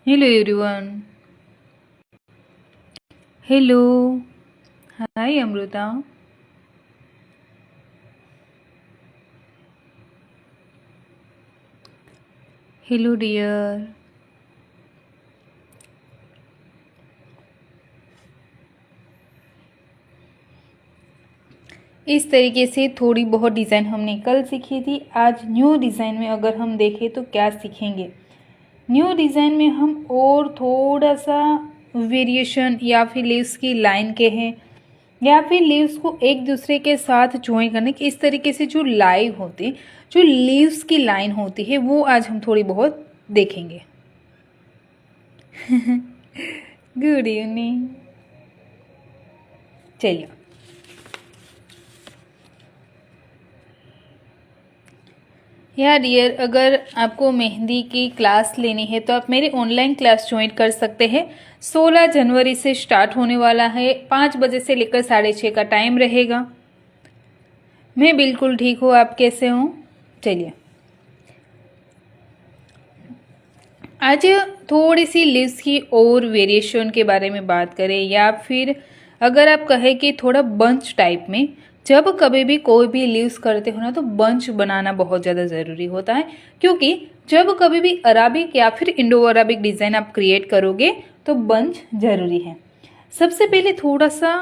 Hello everyone. Hello. Hi Amruta. Hello dear. इस तरीके से थोड़ी बहुत डिज़ाइन हमने कल सीखी थी। आज न्यू डिज़ाइन में अगर हम देखें तो क्या सीखेंगे। न्यू डिज़ाइन में हम और थोड़ा सा वेरिएशन या फिर लीव्स की लाइन के हैं या फिर लीव्स को एक दूसरे के साथ ज्वाइन करने की, इस तरीके से जो लाइव होती, जो लीव्स की लाइन होती है वो आज हम थोड़ी बहुत देखेंगे। Good evening. चलिए, यार डियर, अगर आपको मेहंदी की क्लास लेनी है तो आप मेरी ऑनलाइन क्लास ज्वाइन कर सकते हैं। 16 जनवरी से स्टार्ट होने वाला है। 5 बजे से लेकर 6:30 का टाइम रहेगा। मैं बिल्कुल ठीक हूँ, आप कैसे हो? चलिए, आज थोड़ी सी लीव्स की और वेरिएशन के बारे में बात करें, या फिर अगर आप कहें कि थोड़ा बंच टाइप में। जब कभी भी कोई भी लीव्स करते हो ना तो बंच बनाना बहुत ज़्यादा ज़रूरी होता है, क्योंकि जब कभी भी अराबिक या फिर इंडो अराबिक डिज़ाइन आप क्रिएट करोगे तो बंच ज़रूरी है। सबसे पहले थोड़ा सा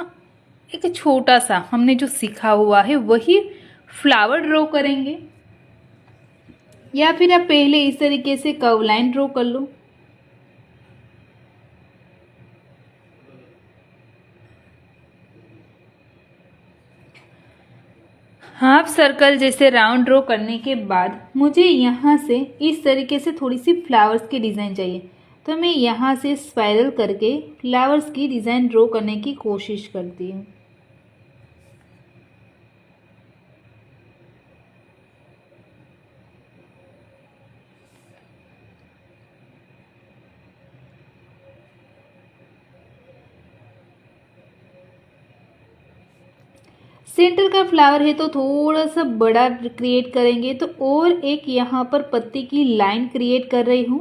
एक छोटा सा हमने जो सीखा हुआ है वही फ्लावर ड्रॉ करेंगे, या फिर आप पहले इस तरीके से कर्व लाइन ड्रॉ कर लो। हाफ सर्कल जैसे राउंड ड्रॉ करने के बाद मुझे यहाँ से इस तरीके से थोड़ी सी फ्लावर्स की डिज़ाइन चाहिए, तो मैं यहाँ से स्पाइरल करके फ्लावर्स की डिज़ाइन ड्रॉ करने की कोशिश करती हूँ। सेंटर का फ्लावर है तो थोड़ा सा बड़ा क्रिएट करेंगे, तो और एक यहाँ पर पत्ती की लाइन क्रिएट कर रही हूँ।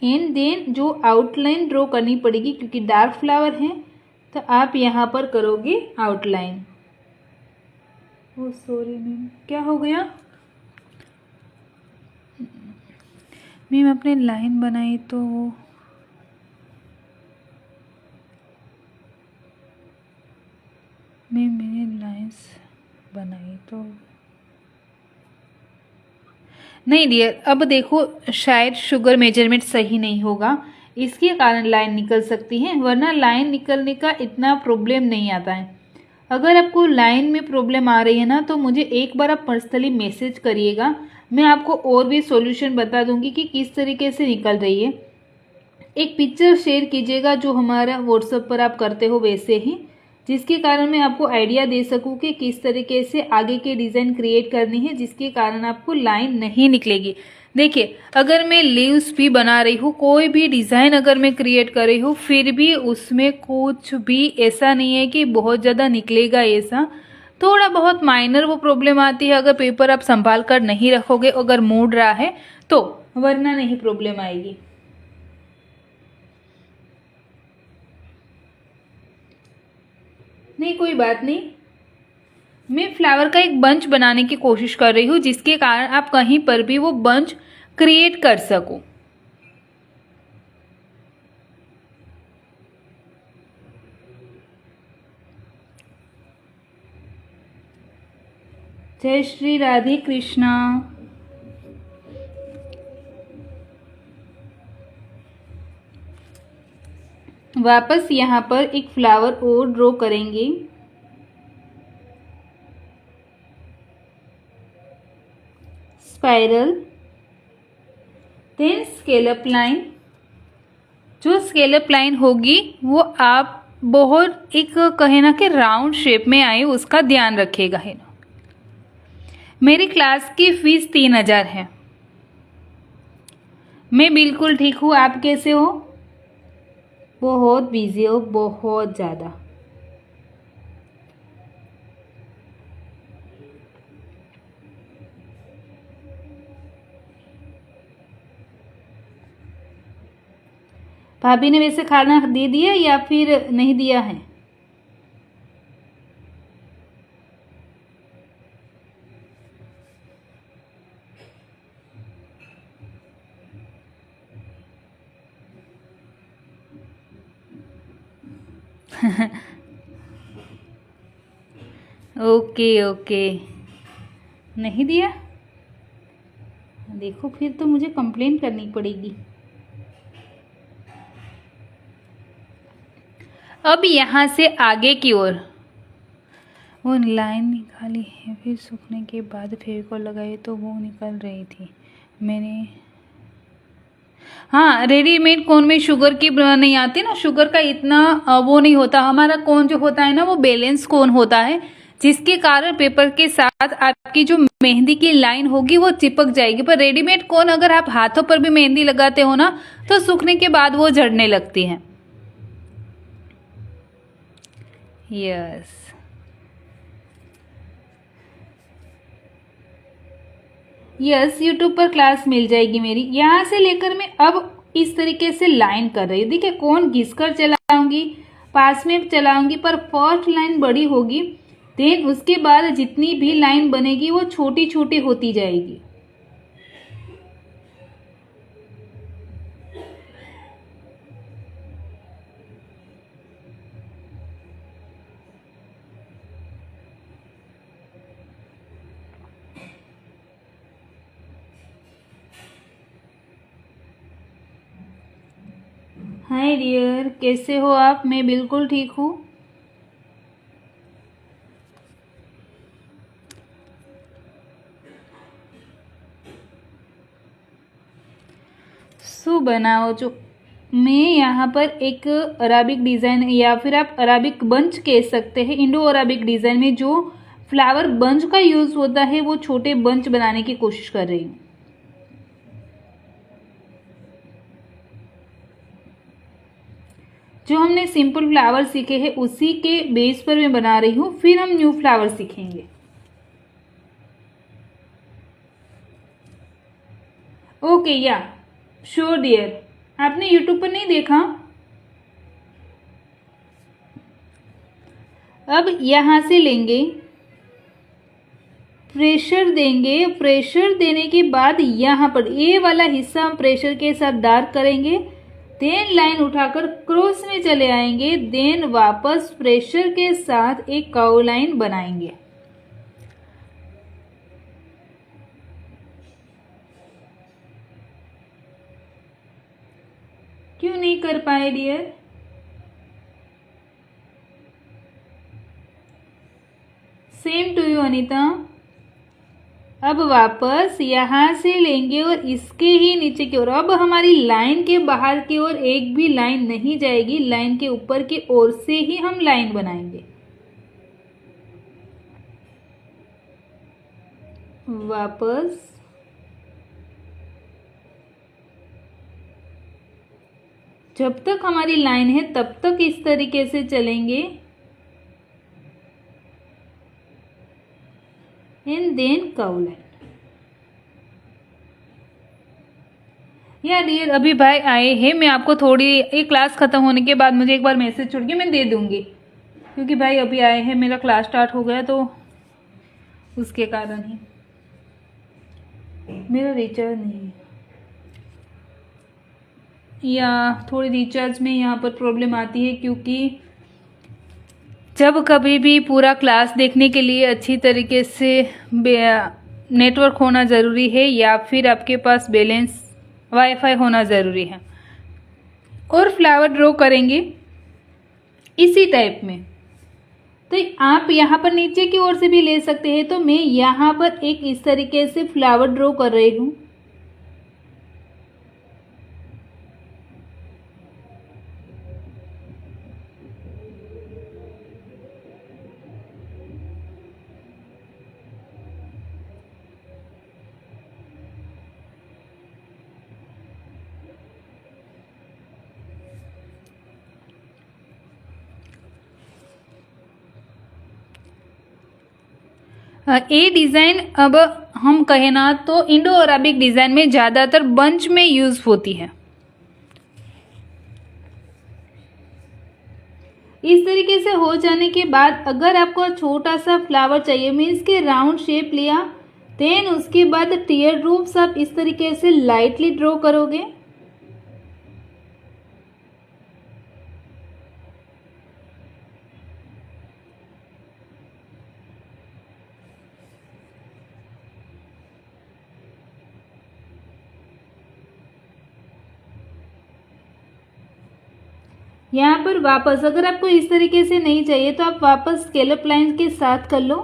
एंड देन जो आउटलाइन ड्रॉ करनी पड़ेगी, क्योंकि डार्क फ्लावर है तो आप यहाँ पर करोगे आउटलाइन। ओ सॉरी मैम, क्या हो गया? मैम अपने लाइन बनाई तो मैंने लाइंस बनाई तो नहीं डियर। अब देखो, शायद शुगर मेजरमेंट सही नहीं होगा, इसके कारण लाइन निकल सकती है, वरना लाइन निकलने का इतना प्रॉब्लम नहीं आता है। अगर आपको लाइन में प्रॉब्लम आ रही है ना तो मुझे एक बार आप पर्सनली मैसेज करिएगा, मैं आपको और भी सॉल्यूशन बता दूंगी कि किस तरीके से निकल रही है। एक पिक्चर शेयर कीजिएगा जो हमारा व्हाट्सएप पर आप करते हो वैसे ही, जिसके कारण मैं आपको आइडिया दे सकूं कि किस तरीके से आगे के डिज़ाइन क्रिएट करनी है, जिसके कारण आपको लाइन नहीं निकलेगी। देखिए, अगर मैं लीव्स भी बना रही हूँ, कोई भी डिज़ाइन अगर मैं क्रिएट कर रही हूँ, फिर भी उसमें कुछ भी ऐसा नहीं है कि बहुत ज़्यादा निकलेगा। ऐसा थोड़ा बहुत माइनर वो प्रॉब्लम आती है अगर पेपर आप संभाल कर नहीं रखोगे, अगर मुड़ रहा है तो, वरना नहीं प्रॉब्लम आएगी। नहीं, कोई बात नहीं। मैं फ्लावर का एक बंच बनाने की कोशिश कर रही हूँ, जिसके कारण आप कहीं पर भी वो बंच क्रिएट कर सको। जय श्री राधे कृष्णा। वापस यहाँ पर एक फ्लावर और ड्रॉ करेंगे। Spiral, then scale up line. जो स्केलअप लाइन होगी वो आप बहुत एक कहे ना कि राउंड शेप में आए, उसका ध्यान रखिएगा है ना। मेरी क्लास की फीस 3000 है। मैं बिल्कुल ठीक हूँ, आप कैसे हो? बहुत बिजी हो, बहुत ज़्यादा। भाभी ने वैसे खाना दे दिया या फिर नहीं दिया है? ओके ओके, नहीं दिया? देखो फिर तो मुझे कंप्लेन करनी पड़ेगी। अब यहाँ से आगे की ओर वो लाइन निकाली है, फिर सूखने के बाद फेविकोल लगाई तो वो निकल रही थी। मैंने हाँ, रेडीमेड कोन में शुगर की नहीं आती ना, शुगर का इतना वो नहीं होता। हमारा कोन जो होता है ना, वो बैलेंस कोन होता है, जिसके कारण पेपर के साथ आपकी जो मेहंदी की लाइन होगी वो चिपक जाएगी। पर रेडीमेड कोन अगर आप हाथों पर भी मेहंदी लगाते हो ना, तो सूखने के बाद वो झड़ने लगती है। यस, यस, यूट्यूब पर क्लास मिल जाएगी मेरी। यहाँ से लेकर मैं अब इस तरीके से लाइन कर रही हूँ। देखिए, कौन घिस कर चलाऊंगी, पास में चलाऊंगी, पर फर्स्ट लाइन बड़ी होगी, देन उसके बाद जितनी भी लाइन बनेगी वो छोटी छोटी होती जाएगी। हाय डियर, कैसे हो आप? मैं बिल्कुल ठीक हूँ। सो बनाओ जो मैं यहाँ पर एक अराबिक डिज़ाइन या फिर आप अराबिक बंच कह सकते हैं, इंडो अराबिक डिज़ाइन में जो फ्लावर बंच का यूज़ होता है वो छोटे बंच बनाने की कोशिश कर रही हूँ। जो हमने सिंपल फ्लावर सीखे हैं उसी के बेस पर मैं बना रही हूँ, फिर हम न्यू फ्लावर सीखेंगे। ओके, या श्योर डियर। आपने यूट्यूब पर नहीं देखा? अब यहाँ से लेंगे, प्रेशर देंगे, प्रेशर देने के बाद यहाँ पर ये वाला हिस्सा हम प्रेशर के साथ डार्क करेंगे, देन लाइन उठाकर क्रॉस में चले आएंगे, देन वापस प्रेशर के साथ एक कर्व लाइन बनाएंगे। क्यों नहीं कर पाए dear? Same to you Anita. अब वापस यहाँ से लेंगे और इसके ही नीचे की ओर, अब हमारी लाइन के बाहर की ओर एक भी लाइन नहीं जाएगी, लाइन के ऊपर की ओर से ही हम लाइन बनाएंगे। वापस जब तक हमारी लाइन है तब तक इस तरीके से चलेंगे, एंड देन कर्व लाइन। या डियर, अभी भाई आए हैं, मैं आपको थोड़ी एक क्लास खत्म होने के बाद मुझे एक बार मैसेज छोड़ के मैं दे दूंगी, क्योंकि भाई अभी आए हैं, मेरा क्लास स्टार्ट हो गया तो उसके कारण ही। मेरा रिचार्ज नहीं है, या थोड़ी रिचार्ज में यहाँ पर प्रॉब्लम आती है, क्योंकि जब कभी भी पूरा क्लास देखने के लिए अच्छी तरीके से नेटवर्क होना ज़रूरी है या फिर आपके पास बैलेंस वाईफाई होना ज़रूरी है। और फ्लावर ड्रॉ करेंगे इसी टाइप में, तो आप यहाँ पर नीचे की ओर से भी ले सकते हैं। तो मैं यहाँ पर एक इस तरीके से फ्लावर ड्रॉ कर रही हूँ। ये डिज़ाइन अब हम कहें ना तो इंडो अराबिक डिज़ाइन में ज़्यादातर बंच में यूज़ होती है। इस तरीके से हो जाने के बाद अगर आपको छोटा सा फ्लावर चाहिए, मीन्स के राउंड शेप लिया, देन उसके बाद टीयर ड्रॉप्स आप इस तरीके से लाइटली ड्रॉ करोगे। यहाँ पर वापस अगर आपको इस तरीके से नहीं चाहिए तो आप वापस स्केलप लाइन के साथ कर लो,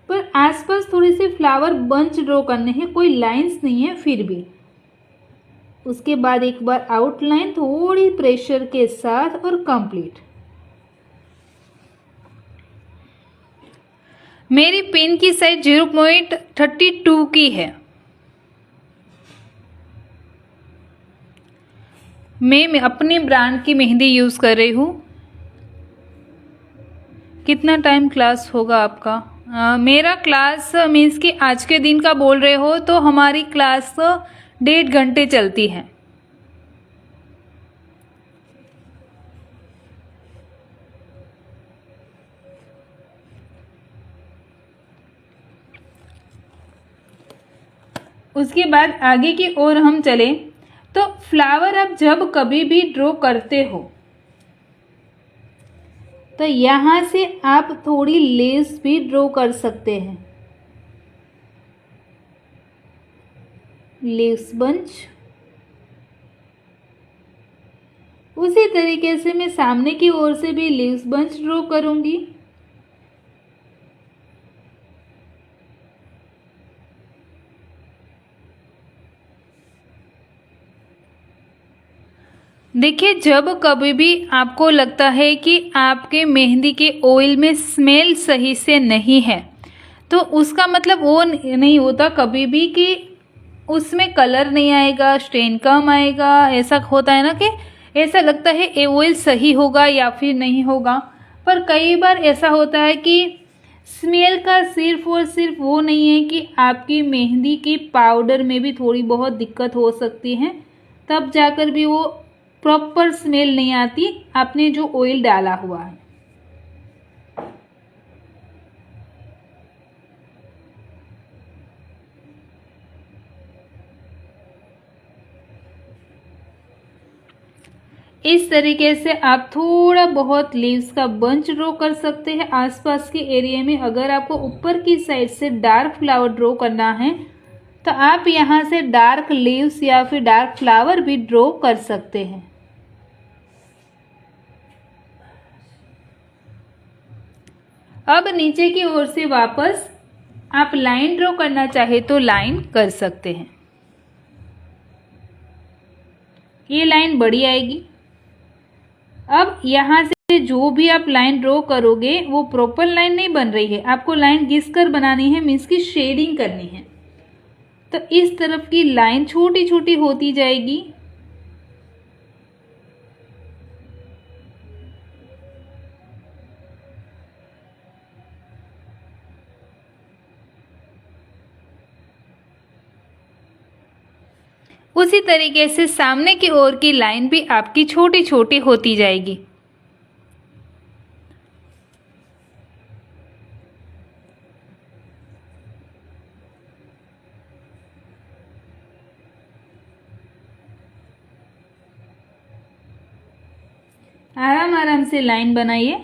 पर आसपास थोड़ी सी फ्लावर बंच ड्रॉ करने हैं, कोई लाइंस नहीं है फिर भी। उसके बाद एक बार आउटलाइन थोड़ी प्रेशर के साथ और कंप्लीट। मेरी पेन की साइज 0.32 की है। मैं अपनी ब्रांड की मेहंदी यूज़ कर रही हूँ। कितना टाइम क्लास होगा आपका? मेरा क्लास मीन्स कि आज के दिन का बोल रहे हो तो हमारी क्लास 1.5 घंटे चलती है। उसके बाद आगे की ओर हम चले तो फ्लावर आप जब कभी भी ड्रॉ करते हो तो यहाँ से आप थोड़ी लेस भी ड्रॉ कर सकते हैं। लेस बंच उसी तरीके से मैं सामने की ओर से भी लेस बंच ड्रॉ करूंगी। देखिए, जब कभी भी आपको लगता है कि आपके मेहंदी के ऑयल में स्मेल सही से नहीं है तो उसका मतलब वो नहीं होता कभी भी कि उसमें कलर नहीं आएगा, स्टेन कम आएगा। ऐसा होता है ना कि ऐसा लगता है ये ऑयल सही होगा या फिर नहीं होगा, पर कई बार ऐसा होता है कि स्मेल का सिर्फ और सिर्फ वो नहीं है कि आपकी मेहंदी की पाउडर में भी थोड़ी बहुत दिक्कत हो सकती है, तब जाकर भी वो प्रॉपर स्मेल नहीं आती आपने जो ऑयल डाला हुआ है। इस तरीके से आप थोड़ा बहुत लीव्स का बंच ड्रॉ कर सकते हैं आसपास के एरिया में। अगर आपको ऊपर की साइड से डार्क फ्लावर ड्रॉ करना है तो आप यहाँ से डार्क लीव्स या फिर डार्क फ्लावर भी ड्रॉ कर सकते हैं। अब नीचे की ओर से वापस आप लाइन ड्रॉ करना चाहे तो लाइन कर सकते हैं। ये लाइन बड़ी आएगी। अब यहाँ से जो भी आप लाइन ड्रॉ करोगे वो प्रॉपर लाइन नहीं बन रही है, आपको लाइन घिस कर बनानी है, मीन्स की शेडिंग करनी है। तो इस तरफ की लाइन छोटी छोटी होती जाएगी। उसी तरीके से सामने की ओर की लाइन भी आपकी छोटी छोटी होती जाएगी। आराम आराम से लाइन बनाइए।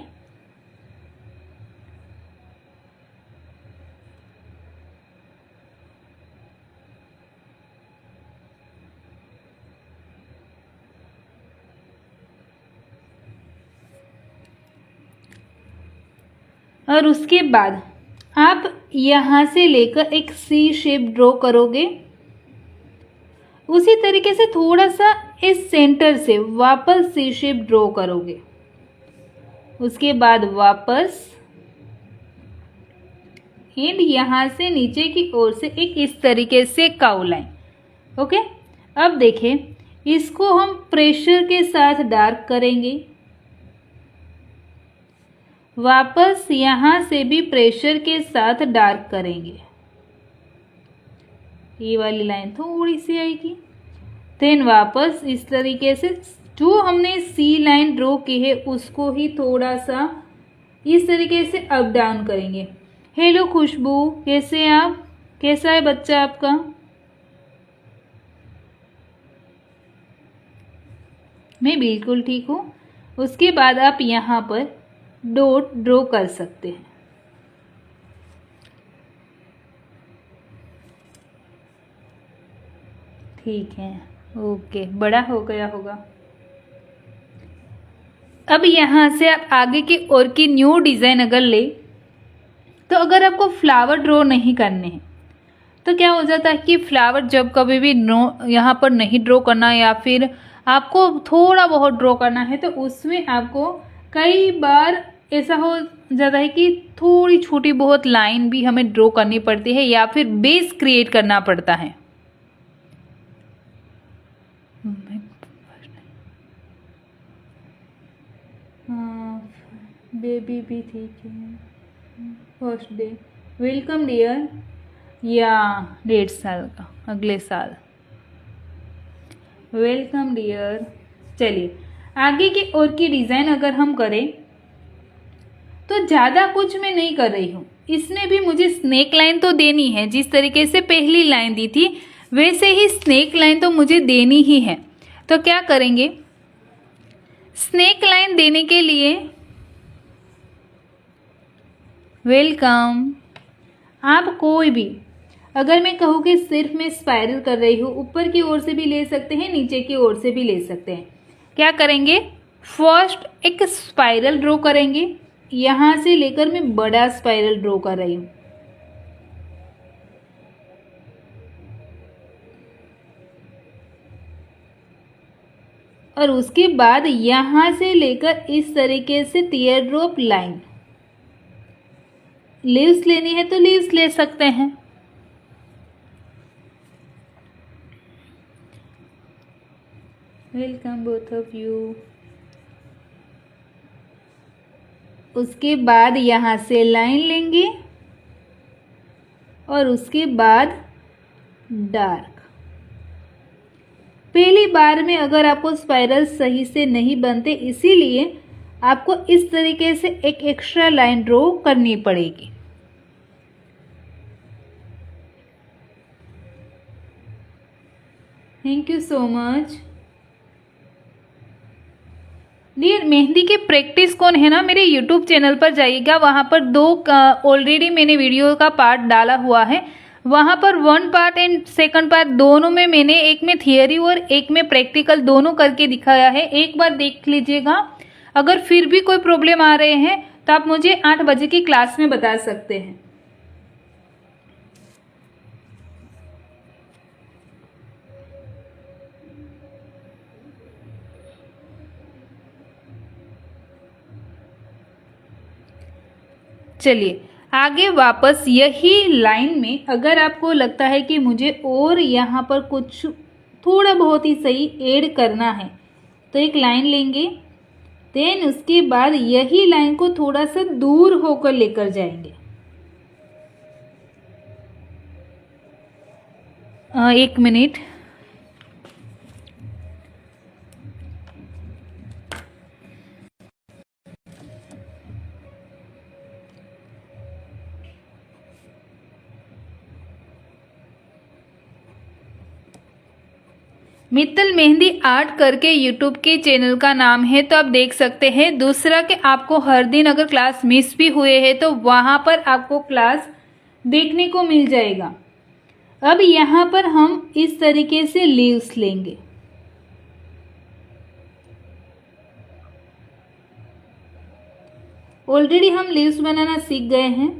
और उसके बाद आप यहाँ से लेकर एक सी शेप ड्रॉ करोगे। उसी तरीके से थोड़ा सा इस सेंटर से वापस सी शेप ड्रॉ करोगे। उसके बाद वापस एंड यहाँ से नीचे की ओर से एक इस तरीके से काउ लाइन। ओके, अब देखें, इसको हम प्रेशर के साथ डार्क करेंगे। वापस यहाँ से भी प्रेशर के साथ डार्क करेंगे, ये वाली लाइन थोड़ी सी आएगी। देन वापस इस तरीके से जो हमने सी लाइन ड्रॉ की है उसको ही थोड़ा सा इस तरीके से अप डाउन करेंगे। हेलो खुशबू, कैसे आप, कैसा है बच्चा आपका? मैं बिल्कुल ठीक हूँ। उसके बाद आप यहाँ पर डॉट ड्रॉ कर सकते हैं। ठीक है, ओके, बड़ा हो गया होगा। अब यहाँ से आप आगे की और की न्यू डिज़ाइन अगर ले तो अगर आपको फ्लावर ड्रॉ नहीं करने हैं तो क्या हो जाता है कि फ्लावर जब कभी भी यहाँ पर नहीं ड्रॉ करना या फिर आपको थोड़ा बहुत ड्रॉ करना है तो उसमें आपको कई बार ऐसा हो जाता है कि थोड़ी छोटी बहुत लाइन भी हमें ड्रॉ करनी पड़ती है या फिर बेस क्रिएट करना पड़ता है। हाँ, बेबी भी ठीक है। First day, welcome dear. या 1.5 साल का, अगले साल। Welcome dear. चलिए आगे की और की डिज़ाइन अगर हम करें तो ज़्यादा कुछ मैं नहीं कर रही हूँ। इसमें भी मुझे स्नेक लाइन तो देनी है, जिस तरीके से पहली लाइन दी थी वैसे ही स्नेक लाइन तो मुझे देनी ही है। तो क्या करेंगे, स्नेक लाइन देने के लिए वेलकम, आप कोई भी, अगर मैं कहूँ कि सिर्फ मैं स्पाइरल कर रही हूँ, ऊपर की ओर से भी ले सकते हैं, नीचे की ओर से भी ले सकते हैं। क्या करेंगे, फर्स्ट एक स्पाइरल ड्रॉ करेंगे, यहाँ से लेकर मैं बड़ा स्पाइरल ड्रॉ कर रही हूँ। और उसके बाद यहाँ से लेकर इस तरीके से टीयर ड्रॉप लाइन। लीव्स लेनी है तो लीव्स ले सकते हैं। Welcome both of you. उसके बाद यहाँ से लाइन लेंगे और उसके बाद डार्क। पहली बार में अगर आपको स्पाइरल सही से नहीं बनते, इसीलिए आपको इस तरीके से एक एक्स्ट्रा लाइन ड्रॉ करनी पड़ेगी। Thank you so much dear. Mehndi की प्रैक्टिस कौन है ना, मेरे यूट्यूब चैनल पर जाइएगा, वहाँ पर 2 ऑलरेडी मैंने वीडियो का पार्ट डाला हुआ है। वहाँ पर 1 पार्ट एंड 2nd पार्ट दोनों में मैंने एक में थियरी और एक में प्रैक्टिकल दोनों करके दिखाया है, एक बार देख लीजिएगा। अगर फिर भी कोई प्रॉब्लम आ रहे हैं तो आप मुझे 8 बजे की क्लास में बता सकते हैं। चलिए आगे वापस यही लाइन में अगर आपको लगता है कि मुझे और यहाँ पर कुछ थोड़ा बहुत ही सही ऐड करना है तो एक लाइन लेंगे, देन उसके बाद यही लाइन को थोड़ा सा दूर होकर लेकर जाएंगे। 1 मिनट। मित्तल मेहंदी आर्ट करके यूट्यूब के चैनल का नाम है, तो आप देख सकते हैं। दूसरा कि आपको हर दिन अगर क्लास मिस भी हुए हैं तो वहाँ पर आपको क्लास देखने को मिल जाएगा। अब यहाँ पर हम इस तरीके से लीव्स लेंगे। ऑलरेडी हम लीव्स बनाना सीख गए हैं,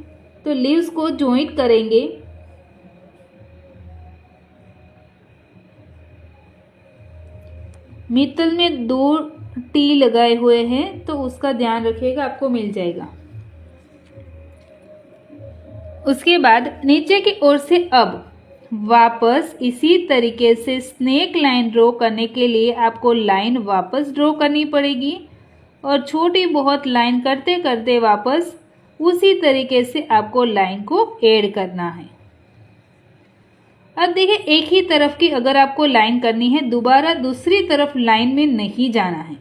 तो लीव्स को जॉइंट करेंगे। मित्तल में 2 टी लगाए हुए हैं तो उसका ध्यान रखिएगा, आपको मिल जाएगा। उसके बाद नीचे की ओर से अब वापस इसी तरीके से स्नेक लाइन ड्रॉ करने के लिए आपको लाइन वापस ड्रॉ करनी पड़ेगी और छोटी बहुत लाइन करते करते वापस उसी तरीके से आपको लाइन को ऐड करना है। अब देखिए, एक ही तरफ की अगर आपको लाइन करनी है, दोबारा दूसरी तरफ लाइन में नहीं जाना है।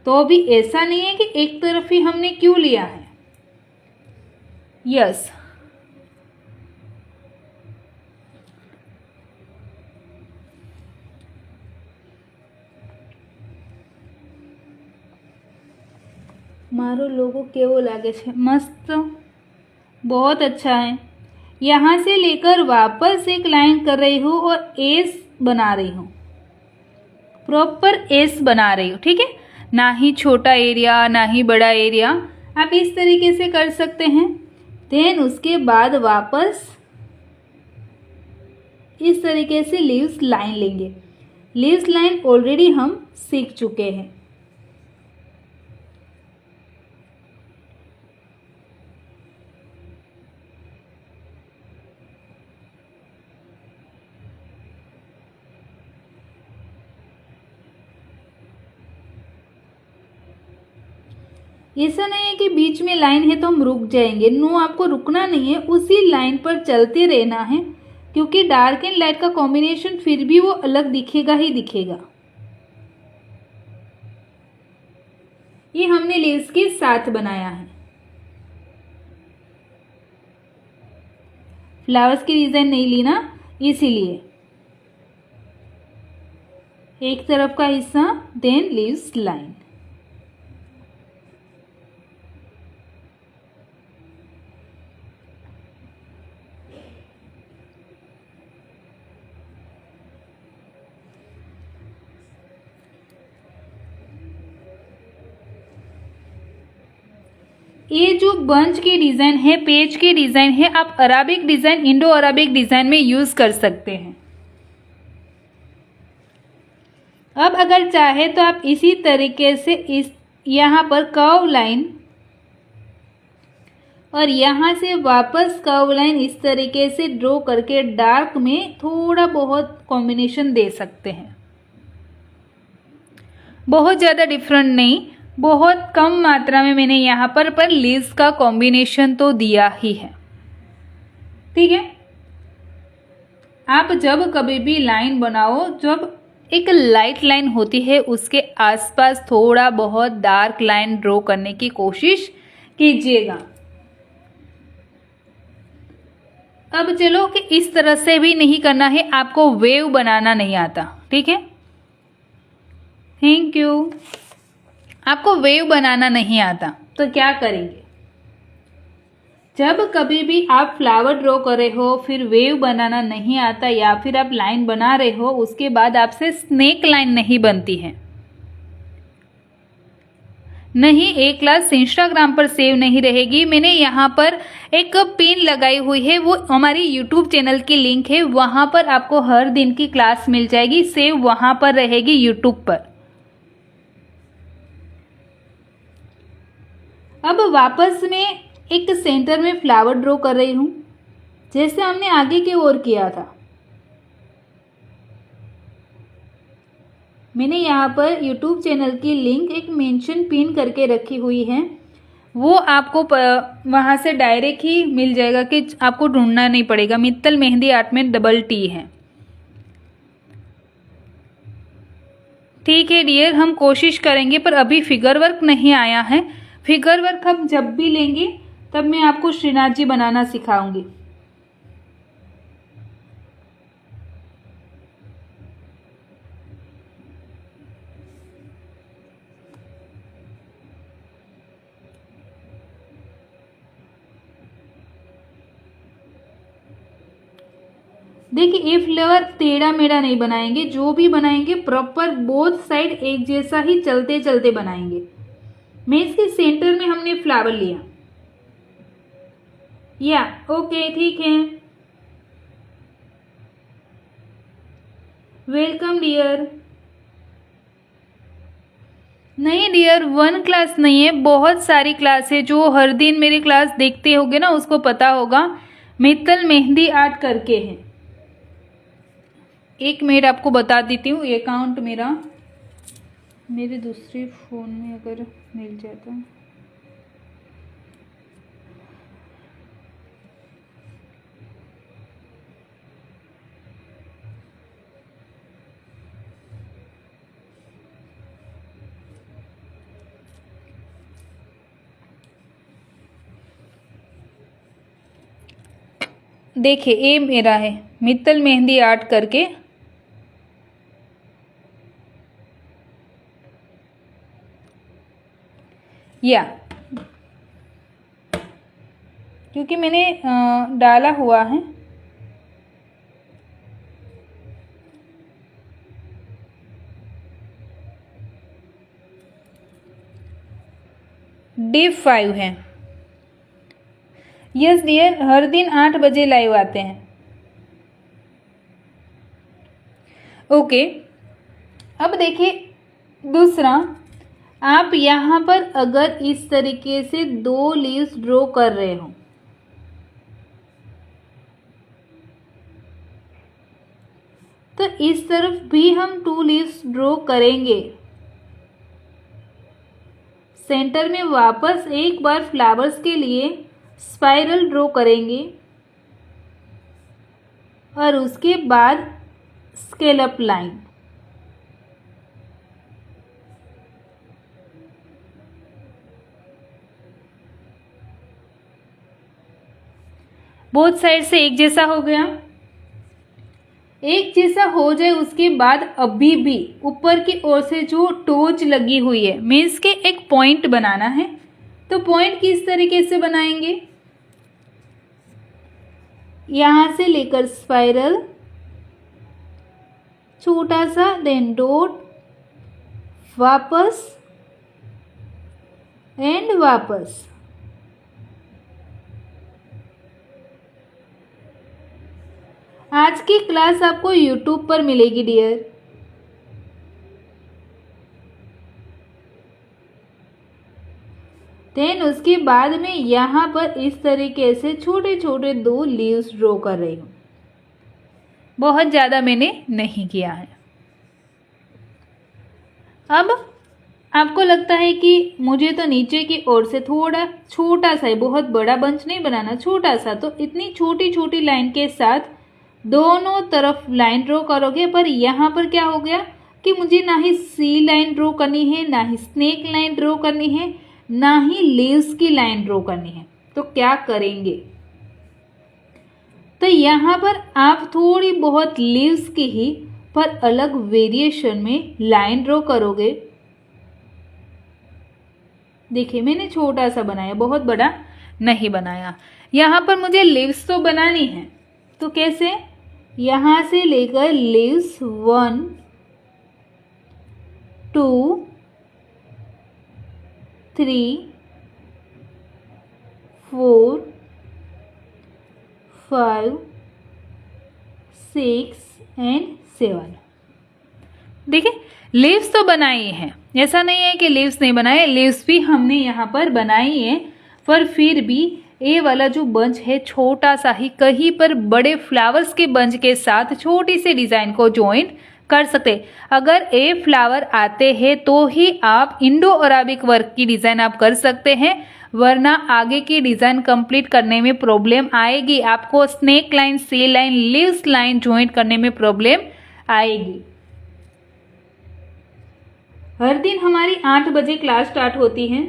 तो अभी ऐसा नहीं है कि एक तरफ ही हमने क्यों लिया है। यस, मारो लोगो केवो लागे छे, मस्त, बहुत अच्छा है। यहाँ से लेकर वापस एक लाइन कर रही हूँ और एस बना रही हूँ, प्रॉपर एस बना रही हूँ, ठीक है। ना ही छोटा एरिया ना ही बड़ा एरिया, आप इस तरीके से कर सकते हैं। देन उसके बाद वापस इस तरीके से लीव्स लाइन लेंगे। लीव्स लाइन ऑलरेडी हम सीख चुके हैं। ऐसा नहीं है कि बीच में लाइन है तो हम रुक जाएंगे। नो, आपको रुकना नहीं है, उसी लाइन पर चलते रहना है, क्योंकि डार्क एंड लाइट का कॉम्बिनेशन फिर भी वो अलग दिखेगा ही दिखेगा। ये हमने लीव्स के साथ बनाया है। फ्लावर्स की डिजाइन नहीं ली ना, इसीलिए एक तरफ का हिस्सा, देन लीव्स लाइन। ये जो बंच की डिज़ाइन है, पेज की डिज़ाइन है, आप Arabic design, Indo Arabic design में यूज़ कर सकते हैं। अब अगर चाहे तो आप इसी तरीके से इस यहाँ पर कर्व लाइन और यहाँ से वापस कर्व लाइन इस तरीके से ड्रॉ करके डार्क में थोड़ा बहुत कॉम्बिनेशन दे सकते हैं। बहुत ज़्यादा डिफरेंट नहीं, बहुत कम मात्रा में मैंने यहाँ पर लीव्स का कॉम्बिनेशन तो दिया ही है, ठीक है। आप जब कभी भी लाइन बनाओ, जब एक लाइट लाइन होती है उसके आसपास थोड़ा बहुत डार्क लाइन ड्रॉ करने की कोशिश कीजिएगा। अब चलो कि इस तरह से भी नहीं करना है, आपको वेव बनाना नहीं आता, ठीक है। Thank you. आपको वेव बनाना नहीं आता तो क्या करेंगे, जब कभी भी आप फ्लावर ड्रॉ कर रहे हो, फिर वेव बनाना नहीं आता या फिर आप लाइन बना रहे हो, उसके बाद आपसे स्नेक लाइन नहीं बनती है, नहीं एक क्लास इंस्टाग्राम पर सेव नहीं रहेगी। मैंने यहाँ पर एक पिन लगाई हुई है, वो हमारी यूट्यूब चैनल की लिंक है, वहाँ पर आपको हर दिन की क्लास मिल जाएगी, सेव वहाँ पर रहेगी यूट्यूब पर। अब वापस में एक सेंटर में फ्लावर ड्रॉ कर रही हूँ, जैसे हमने आगे की ओर किया था। मैंने यहाँ पर YouTube चैनल की लिंक एक मेंशन पिन करके रखी हुई है, वो आपको वहाँ से डायरेक्ट ही मिल जाएगा कि आपको ढूंढना नहीं पड़ेगा। मित्तल मेहंदी आर्ट में डबल T है, ठीक है डियर। हम कोशिश करेंगे, पर अभी फिगर वर्क नहीं आया है। फिगर वर्क हम जब भी लेंगे तब मैं आपको श्रीनाथ जी बनाना सिखाऊंगी। देखिए, ये फ्लावर टेढ़ा मेढ़ा नहीं बनाएंगे, जो भी बनाएंगे प्रॉपर बोथ साइड एक जैसा ही चलते चलते बनाएंगे। मैं इसके सेंटर में हमने फ्लावर लिया, या ओके ठीक है। Welcome dear. नहीं डियर, वन क्लास नहीं है, बहुत सारी क्लास है। जो हर दिन मेरी क्लास देखते होगे ना उसको पता होगा, मित्तल मेहंदी आर्ट करके है। एक मिनट आपको बता देती हूँ, अकाउंट मेरा मेरे दूसरे फ़ोन में अगर मिल जाता। देखिए ये मेरा है, मित्तल मेहंदी आर्ट करके। या क्योंकि मैंने डाला हुआ है। डे 5 है। यस डियर, हर दिन 8 बजे लाइव आते हैं। ओके, अब देखिए दूसरा, आप यहाँ पर अगर इस तरीके से 2 लीव्स ड्रॉ कर रहे हो तो इस तरफ भी हम 2 लीव्स ड्रॉ करेंगे। सेंटर में वापस एक बार फ्लावर्स के लिए स्पाइरल ड्रॉ करेंगे और उसके बाद स्केलअप लाइन। बोथ साइड से एक जैसा हो गया। एक जैसा हो जाए उसके बाद अभी भी ऊपर की ओर से जो टोच लगी हुई है, मीन्स के एक पॉइंट बनाना है। तो पॉइंट किस तरीके से बनाएंगे, यहां से लेकर स्पाइरल, छोटा सा, देन डॉट, वापस एंड वापस। आज की क्लास आपको YouTube पर मिलेगी डियर। देन उसके बाद में यहाँ पर इस तरीके से छोटे छोटे 2 लीव्स ड्रॉ कर रही हूँ। बहुत ज़्यादा मैंने नहीं किया है। अब आपको लगता है कि मुझे तो नीचे की ओर से थोड़ा छोटा सा है, बहुत बड़ा बंच नहीं बनाना, छोटा सा, तो इतनी छोटी छोटी लाइन के साथ दोनों तरफ लाइन ड्रॉ करोगे। पर यहाँ पर क्या हो गया कि मुझे ना ही सी लाइन ड्रॉ करनी है, ना ही स्नेक लाइन ड्रॉ करनी है, ना ही लीव्स की लाइन ड्रॉ करनी है। तो क्या करेंगे, तो यहाँ पर आप थोड़ी बहुत लीव्स की ही पर अलग वेरिएशन में लाइन ड्रॉ करोगे। देखिए मैंने छोटा सा बनाया, बहुत बड़ा नहीं बनाया। यहाँ पर मुझे लीव्स तो बनानी है, तो कैसे, यहाँ से लेकर लीव्स 1 2 3 4 5 6 एंड 7। देखिए लीव्स तो बनाई हैं, ऐसा नहीं है कि लीव्स नहीं बनाए, लीव्स भी हमने यहाँ पर बनाई है। पर फिर भी ये वाला जो बंच है छोटा सा ही, कहीं पर बड़े फ्लावर्स के बंच के साथ छोटी सी डिज़ाइन को ज्वाइन कर सकते। अगर ए फ्लावर आते हैं तो ही आप इंडो अराबिक वर्क की डिज़ाइन आप कर सकते हैं, वरना आगे की डिज़ाइन कंप्लीट करने में प्रॉब्लम आएगी। आपको स्नेक लाइन, सी लाइन, लीव्स लाइन ज्वाइन करने में प्रॉब्लम आएगी। हर दिन हमारी 8 बजे क्लास स्टार्ट होती है।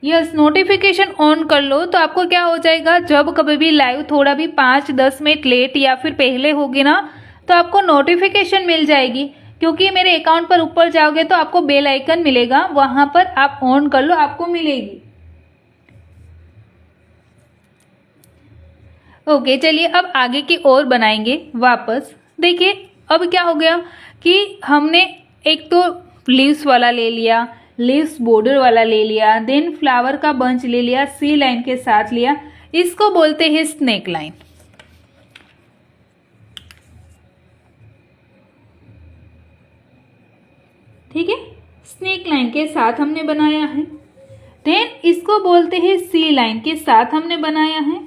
यस, नोटिफिकेशन ऑन कर लो तो आपको क्या हो जाएगा, जब कभी भी लाइव थोड़ा भी 5-10 मिनट लेट या फिर पहले होगी ना तो आपको नोटिफिकेशन मिल जाएगी। क्योंकि मेरे अकाउंट पर ऊपर जाओगे तो आपको बेल आइकन मिलेगा, वहां पर आप ऑन कर लो, आपको मिलेगी। ओके चलिए अब आगे की ओर बनाएंगे वापस। देखिए अब क्या हो गया कि हमने एक तो लीव्स वाला ले लिया, लीव्स बॉर्डर वाला ले लिया, देन फ्लावर का बंच ले लिया, सी लाइन के साथ लिया, इसको बोलते हैं स्नेक लाइन। ठीक है, स्नेक लाइन के साथ हमने बनाया है। देन इसको बोलते हैं सी लाइन के साथ हमने बनाया है।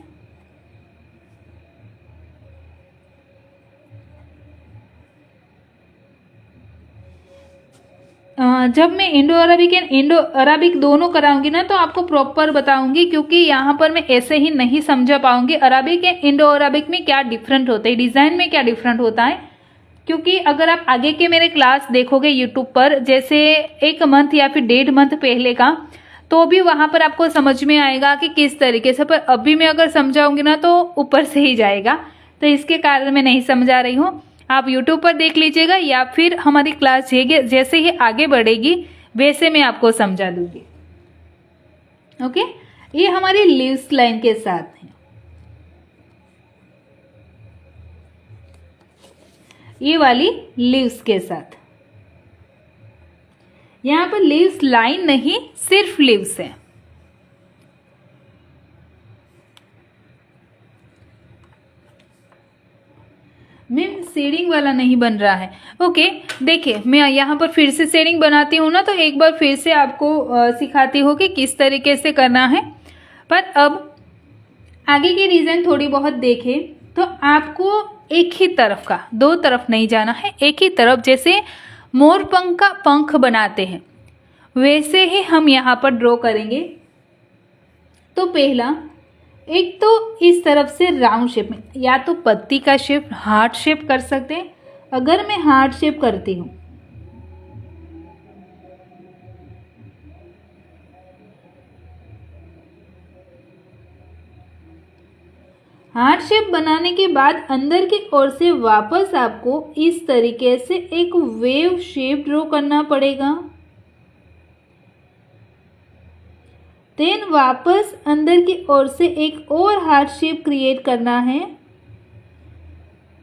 जब मैं Indo Arabic and Indo Arabic दोनों कराऊंगी ना तो आपको प्रॉपर बताऊंगी, क्योंकि यहाँ पर मैं ऐसे ही नहीं समझा पाऊंगी अरबिक एंड इंडो अरबिक में क्या डिफरेंट होता है, डिज़ाइन में क्या डिफरेंट होता है। क्योंकि अगर आप आगे के मेरे क्लास देखोगे यूट्यूब पर, जैसे 1 मंथ या फिर 1.5 मंथ पहले का, तो भी वहाँ पर आपको समझ में आएगा कि किस तरीके से। पर अभी मैं अगर समझाऊंगी ना तो ऊपर से ही जाएगा, तो इसके कारण मैं नहीं समझा रही हूँ। आप यूट्यूब पर देख लीजिएगा या फिर हमारी क्लास जैसे ही आगे बढ़ेगी वैसे मैं आपको समझा दूंगी। ओके, ये हमारी लीव्स लाइन के साथ है। ये वाली लीव्स के साथ, यहां पर लीव्स लाइन नहीं, सिर्फ लीव्स है। मैम शेडिंग वाला नहीं बन रहा है। ओके, देखिए मैं यहाँ पर फिर से शेडिंग बनाती हूँ ना, तो एक बार फिर से आपको सिखाती हूँ कि किस तरीके से करना है। पर अब आगे की डिज़ाइन थोड़ी बहुत देखें तो आपको एक ही तरफ का, 2 तरफ नहीं जाना है, एक ही तरफ। जैसे मोर पंख का पंख बनाते हैं वैसे ही हम यहाँ पर ड्रॉ करेंगे। तो पहला एक तो इस तरफ से राउंड शेप में, या तो पत्ती का शेप, हार्ट शेप कर सकते हैं। अगर मैं हार्ट शेप करती हूँ, हार्ट शेप बनाने के बाद अंदर की ओर से वापस आपको इस तरीके से एक वेव शेप ड्रॉ करना पड़ेगा। देन वापस अंदर की ओर से एक और हार्ट शेप क्रिएट करना है।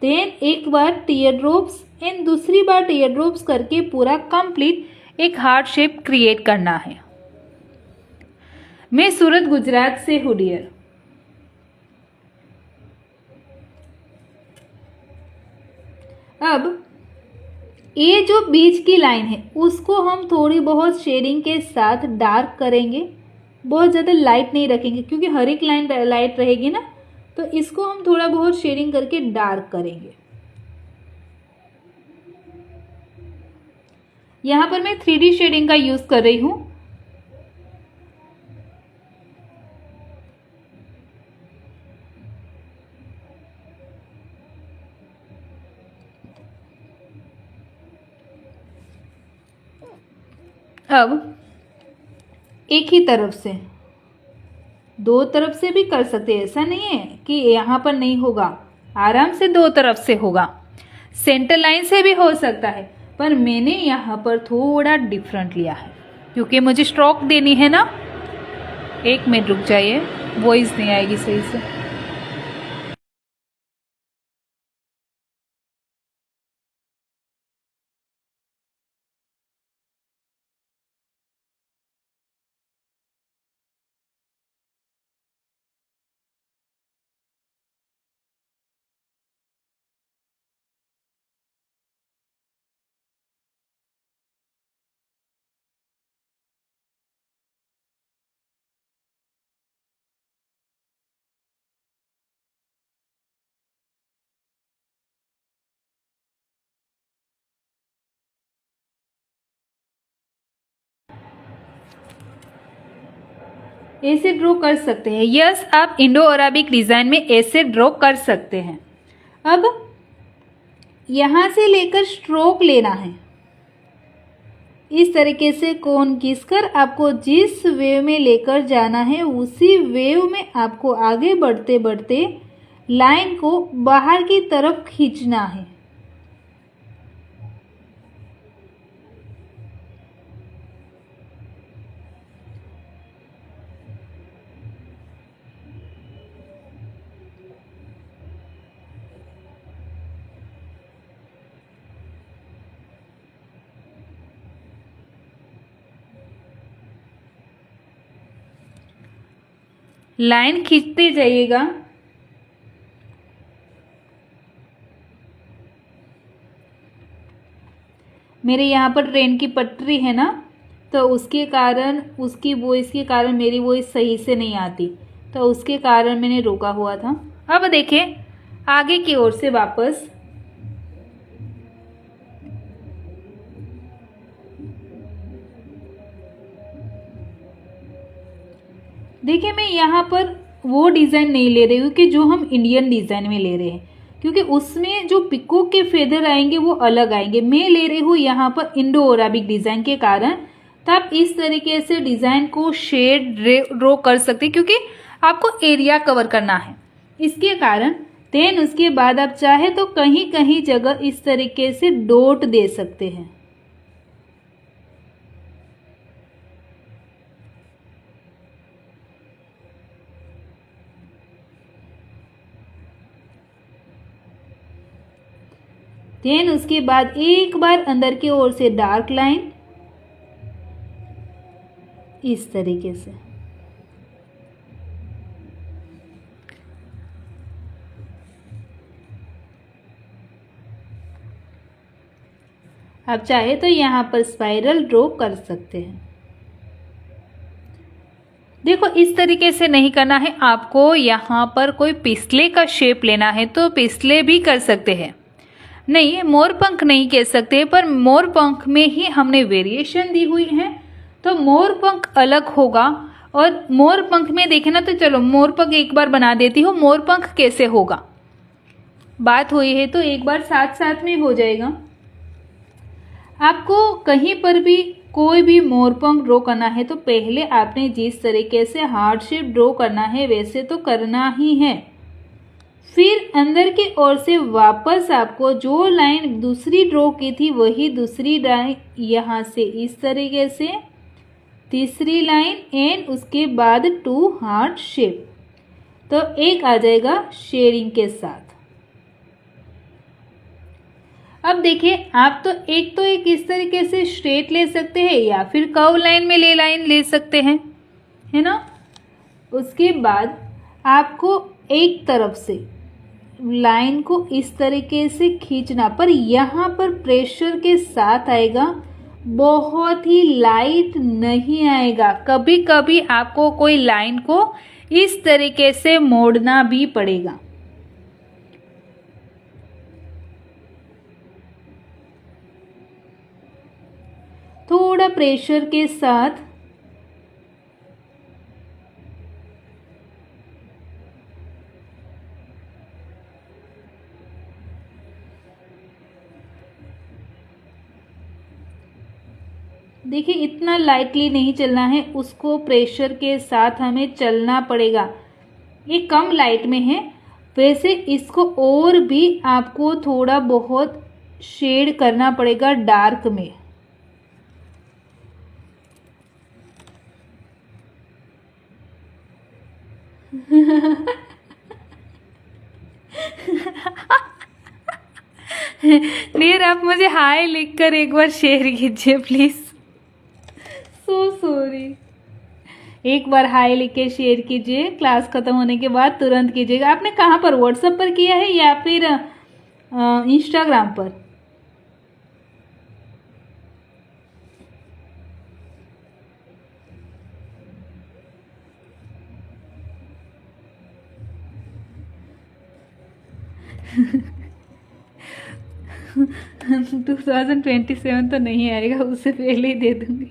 देन एक बार टीयर ड्रॉप्स एंड दूसरी बार टीयर ड्रॉप्स करके पूरा कंप्लीट एक हार्ट शेप क्रिएट करना है। मैं सूरत गुजरात से हूँ डियर। अब ये जो बीच की लाइन है उसको हम थोड़ी बहुत शेडिंग के साथ डार्क करेंगे, बहुत ज़्यादा लाइट नहीं रखेंगे, क्योंकि हर एक लाइन लाइट रहेगी ना, तो इसको हम थोड़ा बहुत शेडिंग करके डार्क करेंगे। यहाँ पर मैं 3D शेडिंग का यूज़ कर रही हूँ। अब एक ही तरफ से, 2 तरफ से भी कर सकते हैं, ऐसा नहीं है कि यहाँ पर नहीं होगा, आराम से 2 तरफ से होगा। सेंटर लाइन से भी हो सकता है, पर मैंने यहाँ पर थोड़ा डिफरेंट लिया है क्योंकि मुझे स्ट्रोक देनी है ना। 1 मिनट रुक जाइए, वॉइस नहीं आएगी सही से। ऐसे ड्रॉ कर सकते हैं। यस, आप इंडो अराबिक डिज़ाइन में ऐसे ड्रॉ कर सकते हैं। अब यहाँ से लेकर स्ट्रोक लेना है, इस तरीके से कोन घिसकर आपको जिस वेव में लेकर जाना है उसी वेव में आपको आगे बढ़ते बढ़ते लाइन को बाहर की तरफ खींचना है। लाइन खींचते जाइएगा। मेरे यहाँ पर ट्रेन की पटरी है ना, तो उसके कारण, उसकी वॉइस के कारण मेरी वॉइस सही से नहीं आती, तो उसके कारण मैंने रोका हुआ था। अब देखें आगे की ओर से वापस देखिए मैं यहाँ पर वो डिज़ाइन नहीं ले रही हूँ कि जो हम इंडियन डिज़ाइन में ले रहे हैं, क्योंकि उसमें जो पिकॉक के फेदर आएंगे वो अलग आएंगे। मैं ले रही हूँ यहाँ पर इंडो अराबिक डिज़ाइन के कारण। तो आप इस तरीके से डिज़ाइन को शेड ड्रॉ कर सकते हैं, क्योंकि आपको एरिया कवर करना है इसके कारण। देन उसके बाद आप चाहे तो कहीं कहीं जगह इस तरीके से डॉट दे सकते हैं। देन उसके बाद एक बार अंदर की ओर से डार्क लाइन इस तरीके से। आप चाहे तो यहाँ पर स्पाइरल ड्रॉ कर सकते हैं। देखो इस तरीके से नहीं करना है आपको, यहाँ पर कोई पिस्ले का शेप लेना है तो पिस्ले भी कर सकते हैं। नहीं, मोर पंख नहीं कह सकते, पर मोर पंख में ही हमने वेरिएशन दी हुई है तो मोर पंख अलग होगा। और मोर पंख में देखे ना, तो चलो मोर पंख एक बार बना देती हूँ। मोर पंख कैसे होगा, बात हुई है तो एक बार साथ साथ में हो जाएगा। आपको कहीं पर भी कोई भी मोर पंख ड्रॉ करना है तो पहले आपने जिस तरीके से हार्ट शेप ड्रॉ करना है वैसे तो करना ही है। फिर अंदर की ओर से वापस आपको जो लाइन दूसरी ड्रॉ की थी वही दूसरी लाइन यहाँ से इस तरीके से, तीसरी लाइन एंड उसके बाद 2 हार्ट शेप, तो एक आ जाएगा शेयरिंग के साथ। अब देखिए आप तो एक इस तरीके से स्ट्रेट ले सकते हैं या फिर कर्व लाइन में लाइन ले सकते हैं, है ना। उसके बाद आपको एक तरफ से लाइन को इस तरीके से खींचना, पर यहाँ पर प्रेशर के साथ आएगा, बहुत ही लाइट नहीं आएगा। कभी कभी आपको कोई लाइन को इस तरीके से मोड़ना भी पड़ेगा। थोड़ा प्रेशर के साथ देखिए, इतना लाइटली नहीं चलना है, उसको प्रेशर के साथ हमें चलना पड़ेगा। ये कम लाइट में है, वैसे इसको और भी आपको थोड़ा बहुत शेड करना पड़ेगा डार्क में। डियर आप मुझे हाय लिखकर एक बार शेयर कीजिए प्लीज। So sorry. एक बार हाय लिख के शेयर कीजिए, क्लास खत्म होने के बाद तुरंत कीजिएगा। आपने कहाँ पर, व्हाट्सएप पर किया है या फिर इंस्टाग्राम पर? हम 2027 तो नहीं आएगा, उससे पहले ही दे दूंगी।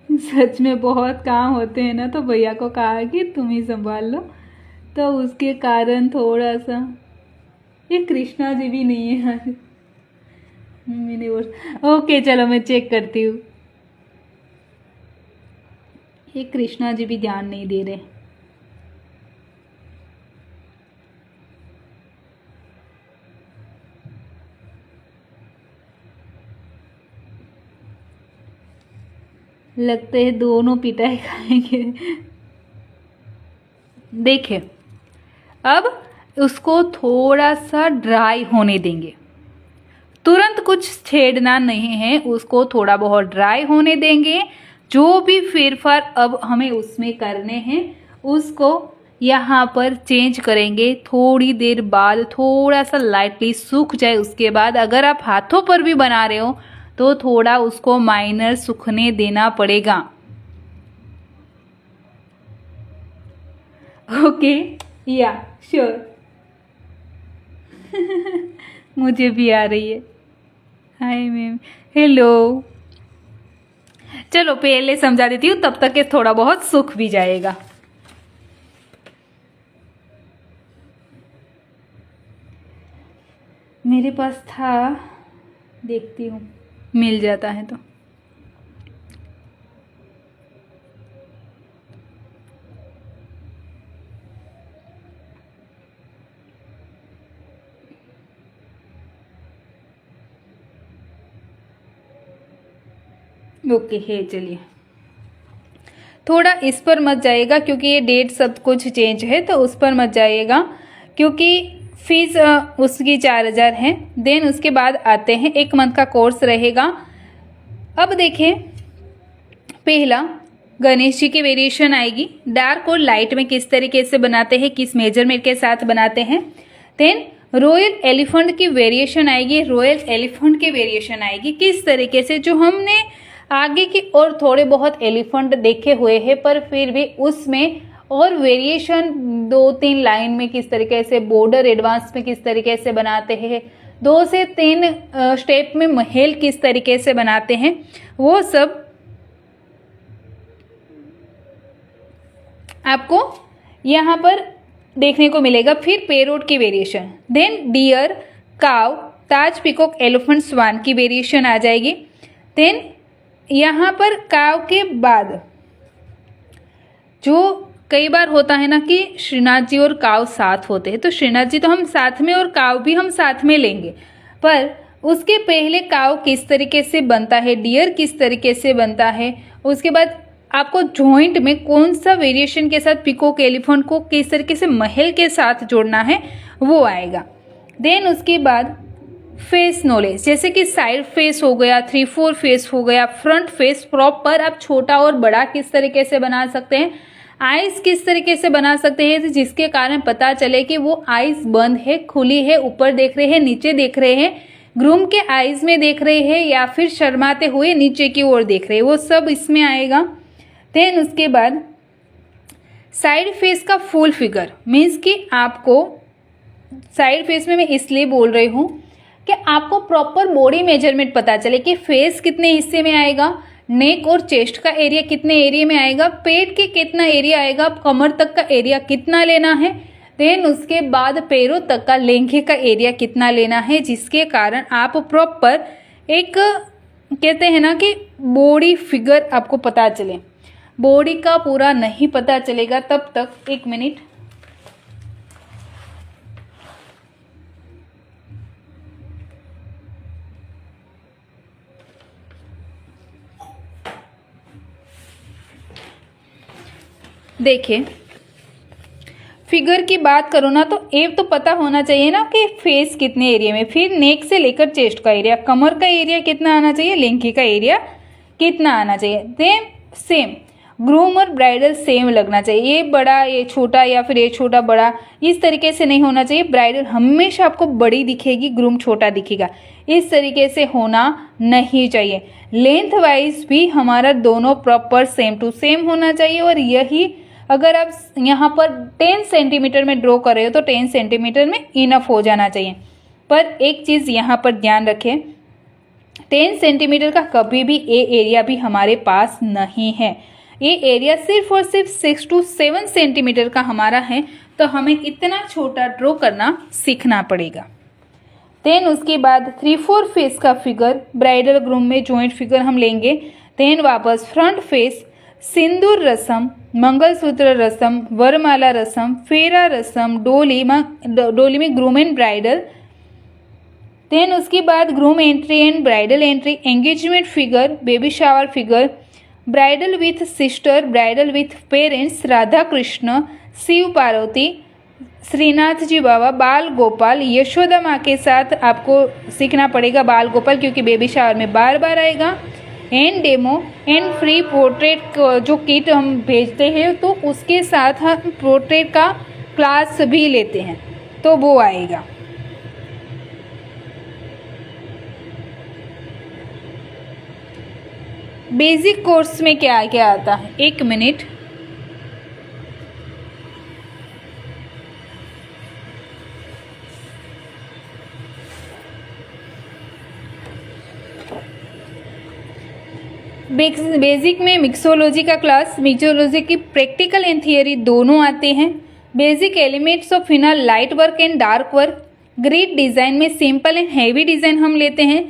सच में बहुत काम होते हैं ना, तो भैया को कहा कि तुम ही संभाल लो, तो उसके कारण थोड़ा सा। ये कृष्णा जी भी नहीं है यार, मैंने ओके चलो मैं चेक करती हूँ। ये कृष्णा जी भी ध्यान नहीं दे रहे। लगते है दोनों पिटाई खाएंगे। देखिए अब उसको थोड़ा सा ड्राई होने देंगे, तुरंत कुछ छेड़ना नहीं है, उसको थोड़ा बहुत ड्राई होने देंगे। जो भी फेरफार अब हमें उसमें करने हैं उसको यहाँ पर चेंज करेंगे। थोड़ी देर बाद थोड़ा सा लाइटली सूख जाए, उसके बाद अगर आप हाथों पर भी बना रहे हो तो थोड़ा उसको माइनर सूखने देना पड़ेगा। ओके या श्योर। मुझे भी आ रही है। Hi ma'am, hello. चलो पहले समझा देती हूँ, तब तक ये थोड़ा बहुत सूख भी जाएगा। मेरे पास था, देखती हूँ मिल जाता है तो। ओके है, चलिए। थोड़ा इस पर मत जाइएगा क्योंकि ये डेट सब कुछ चेंज है, तो उस पर मत जाइएगा क्योंकि फीस उसकी 4000 है। देन उसके बाद आते हैं, 1 मंथ का कोर्स रहेगा। अब देखें, पहला गणेश जी की वेरिएशन आएगी। डार्क और लाइट में किस तरीके से बनाते हैं, किस मेजरमेंट के साथ बनाते हैं। देन रॉयल एलिफेंट की वेरिएशन आएगी। रॉयल एलिफेंट की वेरिएशन आएगी किस तरीके से, जो हमने आगे की और थोड़े बहुत एलिफेंट देखे हुए हैं, पर फिर भी उसमें और वेरिएशन 2-3 लाइन में किस तरीके से, बॉर्डर एडवांस में किस तरीके से बनाते हैं, 2 से 3 स्टेप में महल किस तरीके से बनाते हैं, वो सब आपको यहाँ पर देखने को मिलेगा। फिर पैरोट की वेरिएशन, देन डियर, काव, ताज, पिकॉक, एलिफेंट, स्वान की वेरिएशन आ जाएगी। देन यहाँ पर काव के बाद जो कई बार होता है ना कि श्रीनाथ जी और काव साथ होते हैं, तो श्रीनाथ जी तो हम साथ में और काव भी हम साथ में लेंगे, पर उसके पहले काव किस तरीके से बनता है, डियर किस तरीके से बनता है, उसके बाद आपको जॉइंट में कौन सा वेरिएशन के साथ पिकॉक एलिफेंट को किस तरीके से महल के साथ जोड़ना है, वो आएगा। देन उसके बाद फेस नॉलेज, जैसे कि साइड फेस हो गया, 3-4 फेस हो गया, फ्रंट फेस प्रॉपर आप छोटा और बड़ा किस तरीके से बना सकते हैं, आइज किस तरीके से बना सकते हैं जिसके कारण पता चले कि वो आइज बंद है, खुली है, ऊपर देख रहे हैं, नीचे देख रहे हैं, ग्रूम के आइज में देख रहे हैं, या फिर शर्माते हुए नीचे की ओर देख रहे हैं, वो सब इसमें आएगा। देन उसके बाद साइड फेस का फुल फिगर, मीन्स कि आपको साइड फेस में मैं इसलिए बोल रही हूँ कि आपको प्रॉपर बॉडी मेजरमेंट पता चले कि फेस कितने हिस्से में आएगा, नेक और चेस्ट का एरिया कितने एरिया में आएगा, पेट के कितना एरिया आएगा, कमर तक का एरिया कितना लेना है, देन उसके बाद पैरों तक का लेंगे का एरिया कितना लेना है, जिसके कारण आप प्रॉपर एक कहते हैं ना कि बॉडी फिगर आपको पता चले। बॉडी का पूरा नहीं पता चलेगा तब तक, 1 मिनट, देखिए फिगर की बात करो ना, तो एक तो पता होना चाहिए ना कि फेस कितने एरिया में, फिर नेक से लेकर चेस्ट का एरिया, कमर का एरिया कितना आना चाहिए, लेंगे का एरिया कितना आना चाहिए। देन सेम ग्रूम और ब्राइडल सेम लगना चाहिए, ये बड़ा ये छोटा या फिर ये छोटा बड़ा, इस तरीके से नहीं होना चाहिए। ब्राइडल हमेशा आपको बड़ी दिखेगी, ग्रूम छोटा दिखेगा, इस तरीके से होना नहीं चाहिए। लेंथ वाइज भी हमारा दोनों प्रॉपर सेम टू सेम होना चाहिए, और यही अगर आप यहाँ पर 10 सेंटीमीटर में ड्रॉ कर रहे हो तो 10 सेंटीमीटर में इनफ हो जाना चाहिए। पर एक चीज़ यहाँ पर ध्यान रखें, 10 सेंटीमीटर का कभी भी ये एरिया भी हमारे पास नहीं है, ये एरिया सिर्फ और सिर्फ 6 to 7 सेंटीमीटर का हमारा है, तो हमें इतना छोटा ड्रॉ करना सीखना पड़ेगा। देन उसके बाद 3-4 फेस का फिगर, ब्राइडल ग्रूम में जॉइंट फिगर हम लेंगे। देन वापस फ्रंट फेस, सिंदूर रस्म, मंगलसूत्र रस्म, वरमाला रस्म, फेरा रस्म, डोली में ग्रूम एंड ब्राइडल। देन उसके बाद groom entry and bridal entry, engagement figure, baby shower figure, bridal with sister, bridal with parents, Radha Krishna, Shiv Parvati, Shrinath ji Baba, Bal Gopal, Yashoda माँ के साथ आपको सीखना पड़ेगा बाल गोपाल, क्योंकि बेबी शावर में बार बार आएगा। And demo and free portrait जो किट हम भेजते हैं, तो उसके साथ हम पोर्ट्रेट का क्लास भी लेते हैं, तो वो आएगा। बेसिक कोर्स में क्या क्या आता है, 1 मिनट, बेसिक में मिक्सोलॉजी का क्लास, मिक्सोलॉजी की प्रैक्टिकल एंड थियरी दोनों आते हैं। Basic elements of final, light work and dark work. Grid design में सिंपल एंड हैवी डिज़ाइन हम लेते हैं।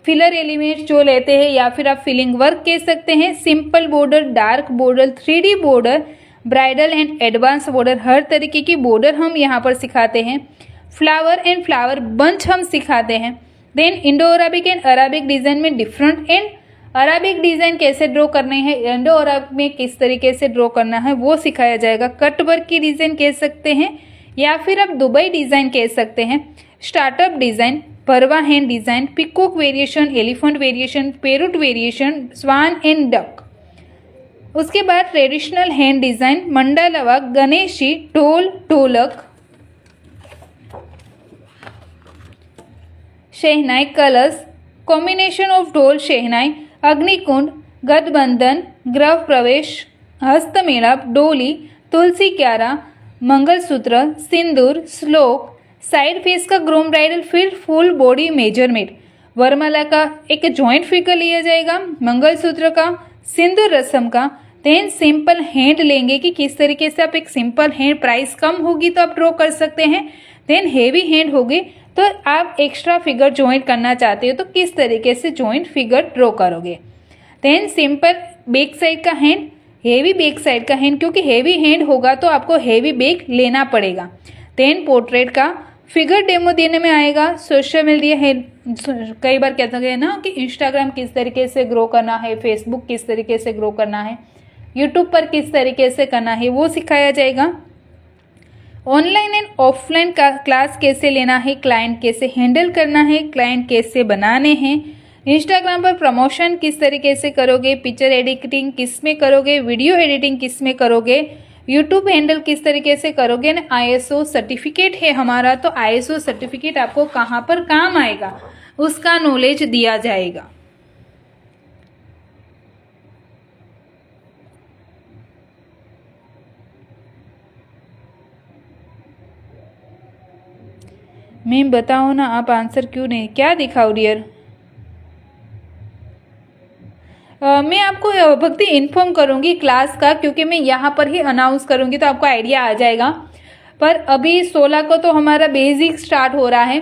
फिलर एलिमेंट्स जो लेते हैं या फिर आप फिलिंग वर्क कह सकते हैं। Simple border, dark border, 3D border, bridal and advance border, हर तरीके की बॉर्डर हम यहाँ पर सिखाते हैं। फ्लावर एंड फ्लावर बंच हम सिखाते हैं। Then Indo Arabic and Arabic design में डिफरेंट एंड अराबिक डिज़ाइन कैसे ड्रॉ करने हैं, इंडो अरब में किस तरीके से ड्रॉ करना है वो सिखाया जाएगा। कट वर्क की डिज़ाइन कह सकते हैं या फिर आप दुबई डिज़ाइन कह सकते हैं। स्टार्टअप डिज़ाइन, परवा hand design, peacock variation, elephant variation, parrot variation, swan and duck. उसके बाद ट्रेडिशनल हैंड डिज़ाइन, मंडलवा, गणेशी, ढोल, ढोलक, शहनाई, कलश, कॉम्बिनेशन ऑफ ढोल शहनाई, अग्निकुंड, गठबंधन, गृह प्रवेश, हस्तमेलाप, डोली, तुलसी क्यारा, मंगलसूत्र, सिंदूर, श्लोक, साइड फेस का ग्रूम ब्राइडल, फिर फुल बॉडी मेजरमेंट। वरमाला का एक जॉइंट फिगर लिया जाएगा, मंगलसूत्र का, सिंदूर रस्म का। देन सिंपल हैंड लेंगे कि किस तरीके से आप एक सिंपल हैंड, प्राइस कम होगी तो आप ड्रॉ कर सकते हैं। देन हेवी हैंड होगी तो आप एक्स्ट्रा फिगर ज्वाइंट करना चाहते हो तो किस तरीके से ज्वाइंट फिगर ड्रॉ करोगे। देन सिंपल बैक साइड का हैंड, हेवी बैक साइड का हैंड, क्योंकि हेवी हैंड होगा तो आपको हेवी बैक लेना पड़ेगा। देन पोर्ट्रेट का फिगर डेमो देने में आएगा। सोशल मीडिया है, कई बार कहते हैं ना कि इंस्टाग्राम किस तरीके से ग्रो करना है, फेसबुक किस तरीके से ग्रो करना है, यूट्यूब पर किस तरीके से करना है वो सिखाया जाएगा। ऑनलाइन एंड ऑफलाइन का क्लास कैसे लेना है, क्लाइंट कैसे हैंडल करना है, क्लाइंट कैसे बनाने हैं, इंस्टाग्राम पर प्रमोशन किस तरीके से करोगे, पिक्चर एडिटिंग किस में करोगे, वीडियो एडिटिंग किस में करोगे, यूट्यूब हैंडल किस तरीके से करोगे। ना ISO सर्टिफिकेट है हमारा, तो ISO सर्टिफिकेट आपको कहाँ पर काम आएगा उसका नॉलेज दिया जाएगा। मैम बताओ ना, आप आंसर क्यों नहीं, क्या दिखाओ डियर। मैं आपको भक्ति इन्फॉर्म करूंगी क्लास का, क्योंकि मैं यहाँ पर ही अनाउंस करूंगी तो आपको आइडिया आ जाएगा। पर अभी 16 को तो हमारा बेसिक स्टार्ट हो रहा है,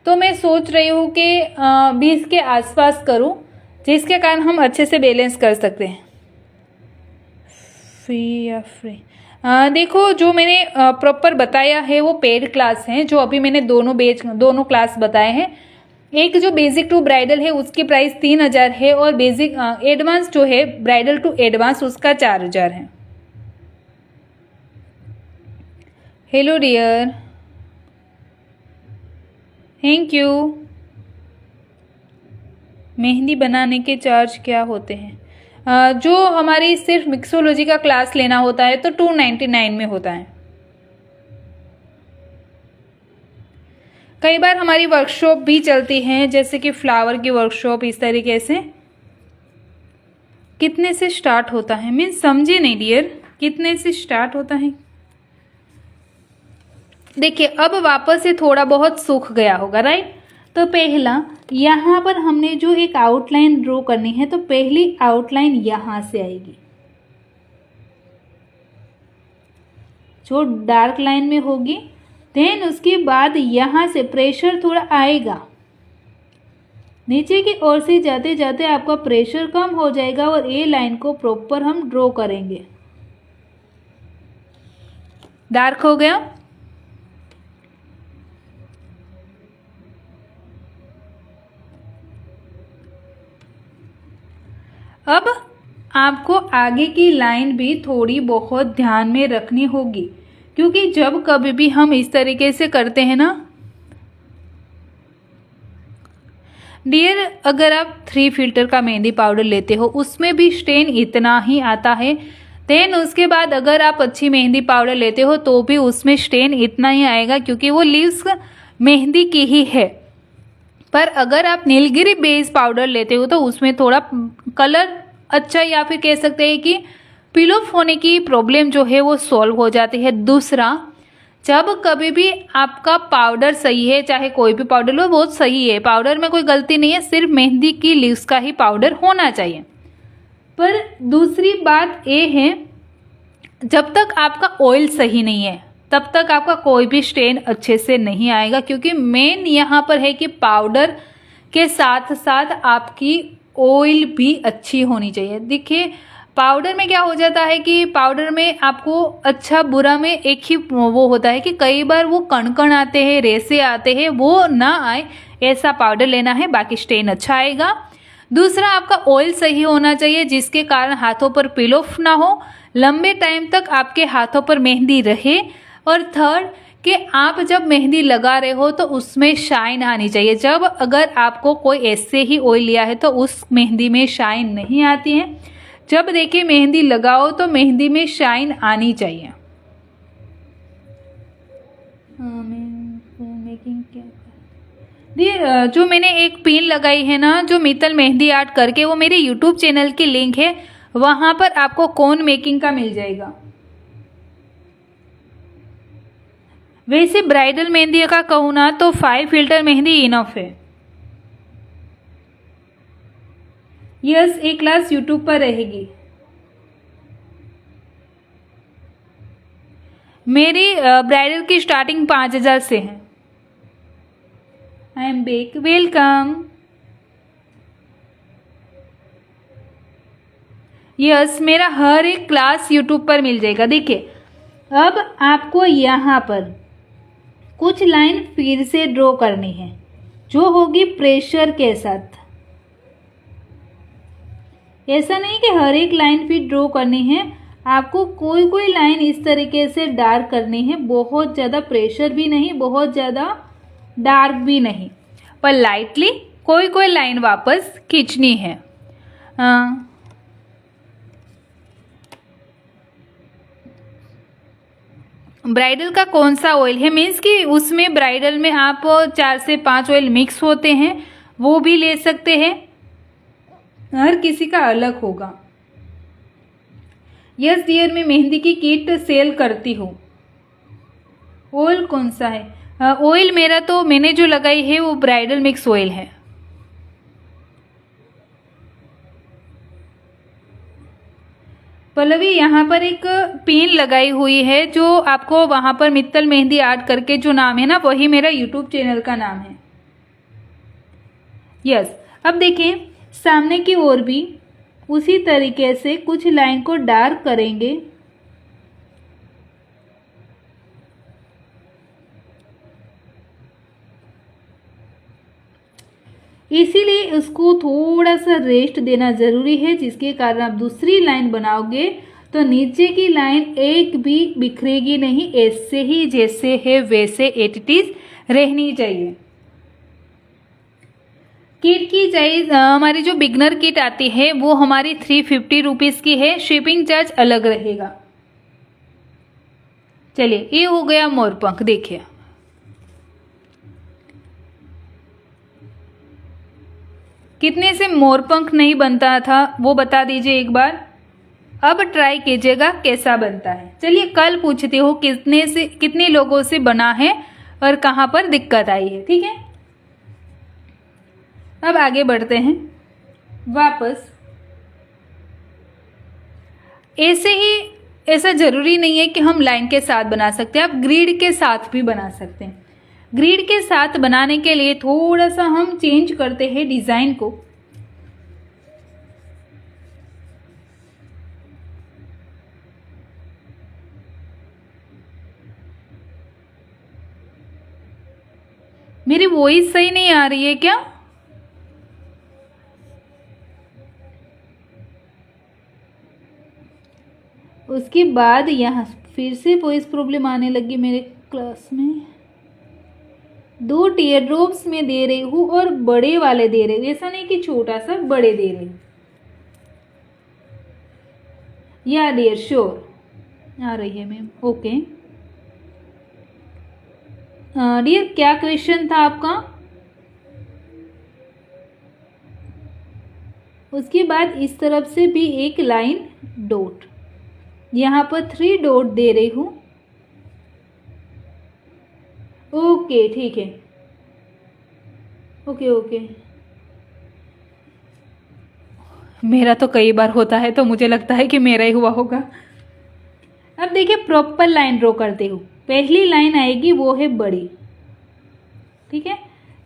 तो मैं सोच रही हूँ कि 20 के आसपास करूँ, जिसके कारण हम अच्छे से बैलेंस कर सकते हैं। फ्री देखो, जो मैंने प्रॉपर बताया है वो पेड क्लास हैं, जो अभी मैंने दोनों क्लास बताए हैं। एक जो बेसिक टू ब्राइडल है उसकी प्राइस 3000 है, और बेसिक एडवांस जो है ब्राइडल टू एडवांस उसका 4000 है। Hello dear, thank you. Mehndi बनाने के चार्ज क्या होते हैं? जो हमारी सिर्फ मिक्सोलॉजी का क्लास लेना होता है तो 299 में होता है। कई बार हमारी वर्कशॉप भी चलती हैं, जैसे कि फ्लावर की वर्कशॉप, इस तरीके से। कितने से स्टार्ट होता है? मैं समझे नहीं डियर, कितने से स्टार्ट होता है? देखिए, अब वापस से थोड़ा बहुत सूख गया होगा, राइट। तो पहला यहाँ पर हमने जो एक आउटलाइन ड्रॉ करनी है, तो पहली आउटलाइन यहाँ से आएगी, जो डार्क लाइन में होगी। देन उसके बाद यहाँ से प्रेशर थोड़ा आएगा, नीचे की ओर से जाते जाते आपका प्रेशर कम हो जाएगा और ए लाइन को प्रॉपर हम ड्रॉ करेंगे। डार्क हो गया। अब आपको आगे की लाइन भी थोड़ी बहुत ध्यान में रखनी होगी, क्योंकि जब कभी भी हम इस तरीके से करते हैं ना डियर, अगर आप 3 फिल्टर का मेहंदी पाउडर लेते हो उसमें भी स्टेन इतना ही आता है। देन उसके बाद अगर आप अच्छी मेहंदी पाउडर लेते हो तो भी उसमें स्टेन इतना ही आएगा, क्योंकि वो लीव्स मेहंदी की ही है। पर अगर आप नीलगिरी बेस पाउडर लेते हो तो उसमें थोड़ा कलर अच्छा, या फिर कह सकते हैं कि पिल ऑफ होने की प्रॉब्लम जो है वो सॉल्व हो जाती है। दूसरा, जब कभी भी आपका पाउडर सही है, चाहे कोई भी पाउडर लो, बहुत सही है, पाउडर में कोई गलती नहीं है, सिर्फ मेहंदी की लीव्स का ही पाउडर होना चाहिए। पर दूसरी बात ये है, जब तक आपका ऑयल सही नहीं है तब तक आपका कोई भी स्टेन अच्छे से नहीं आएगा, क्योंकि मेन यहाँ पर है कि पाउडर के साथ साथ आपकी ऑयल भी अच्छी होनी चाहिए। देखिए पाउडर में क्या हो जाता है कि पाउडर में आपको अच्छा बुरा में एक ही वो होता है कि कई बार वो कण कण आते हैं, रेसे आते हैं, वो ना आए ऐसा पाउडर लेना है, बाकी स्टेन अच्छा आएगा। दूसरा, आपका ऑयल सही होना चाहिए जिसके कारण हाथों पर पील ऑफ ना हो, लंबे टाइम तक आपके हाथों पर मेहंदी रहे। और थर्ड, कि आप जब मेहंदी लगा रहे हो तो उसमें शाइन आनी चाहिए। जब अगर आपको कोई ऐसे ही ऑयल लिया है तो उस मेहंदी में शाइन नहीं आती है। जब देखिए मेहंदी लगाओ तो मेहंदी में शाइन आनी चाहिए। मेकिंग क्या, जो मैंने एक पिन लगाई है ना, जो मित्तल मेहंदी आर्ट करके, वो मेरे यूट्यूब चैनल की लिंक है, वहाँ पर आपको कोन मेकिंग का मिल जाएगा। वैसे ब्राइडल मेहंदी का कहूँ ना तो 5 फिल्टर मेहंदी इनफ है। यस, एक क्लास यूट्यूब पर रहेगी। मेरी ब्राइडल की स्टार्टिंग 5000 से है। I am back, welcome. Yes, मेरा हर एक क्लास यूट्यूब पर मिल जाएगा। देखिए अब आपको यहाँ पर कुछ लाइन फिर से ड्रॉ करनी है, जो होगी प्रेशर के साथ। ऐसा नहीं कि हर एक लाइन फिर ड्रॉ करनी है, आपको कोई कोई लाइन इस तरीके से डार्क करनी है, बहुत ज़्यादा प्रेशर भी नहीं, बहुत ज़्यादा डार्क भी नहीं, पर लाइटली कोई कोई लाइन वापस खींचनी है। ब्राइडल का कौन सा ऑयल है, मीन्स कि उसमें ब्राइडल में आप 4 से 5 ऑयल मिक्स होते हैं, वो भी ले सकते हैं, हर किसी का अलग होगा। यस डियर, मैं मेहंदी की किट सेल करती हूँ। ऑयल कौन सा है? ऑयल मेरा तो मैंने जो लगाई है वो ब्राइडल मिक्स ऑयल है। पल्लवी, यहाँ पर एक पिन लगाई हुई है, जो आपको वहाँ पर मित्तल मेहंदी आर्ट करके जो नाम है ना, वही मेरा यूट्यूब चैनल का नाम है। यस, अब देखें सामने की ओर भी उसी तरीके से कुछ लाइन को डार्क करेंगे। इसीलिए उसको थोड़ा सा रेस्ट देना ज़रूरी है, जिसके कारण आप दूसरी लाइन बनाओगे तो नीचे की लाइन एक भी बिखरेगी नहीं, ऐसे ही जैसे है वैसे एट रहनी चाहिए। किट की प्राइस हमारी जो बिगनर किट आती है वो हमारी 350 रुपीज़ की है, शिपिंग चार्ज अलग रहेगा। चलिए, ये हो गया मोरपंख। देखिए कितने से मोरपंख नहीं बनता था वो बता दीजिए एक बार, अब ट्राई कीजिएगा कैसा बनता है। चलिए कल पूछती हूँ कितने लोगों से बना है और कहाँ पर दिक्कत आई है, ठीक है। अब आगे बढ़ते हैं वापस। ऐसे ही, ऐसा ज़रूरी नहीं है कि हम लाइन के साथ बना सकते हैं, आप ग्रिड के साथ भी बना सकते हैं। ग्रिड के साथ बनाने के लिए थोड़ा सा हम चेंज करते हैं डिज़ाइन को। मेरी वॉइस सही नहीं आ रही है क्या? उसके बाद यहाँ फिर से वॉइस प्रॉब्लम आने लगी मेरे क्लास में। 2 टीयर ड्रॉप्स में दे रही हूँ और बड़े वाले दे रही हूँ, ऐसा नहीं कि छोटा सा, बड़े दे रही हूँ। या डियर श्योर आ रही है मैम, ओके। डियर क्या क्वेश्चन था आपका? उसके बाद इस तरफ से भी एक लाइन डॉट, यहाँ पर 3 डॉट दे रही हूँ। ओके ठीक है, ओके ओके। मेरा तो कई बार होता है तो मुझे लगता है कि मेरा ही हुआ होगा। अब देखिए प्रॉपर लाइन ड्रॉ करते हो। पहली लाइन आएगी वो है बड़ी, ठीक है।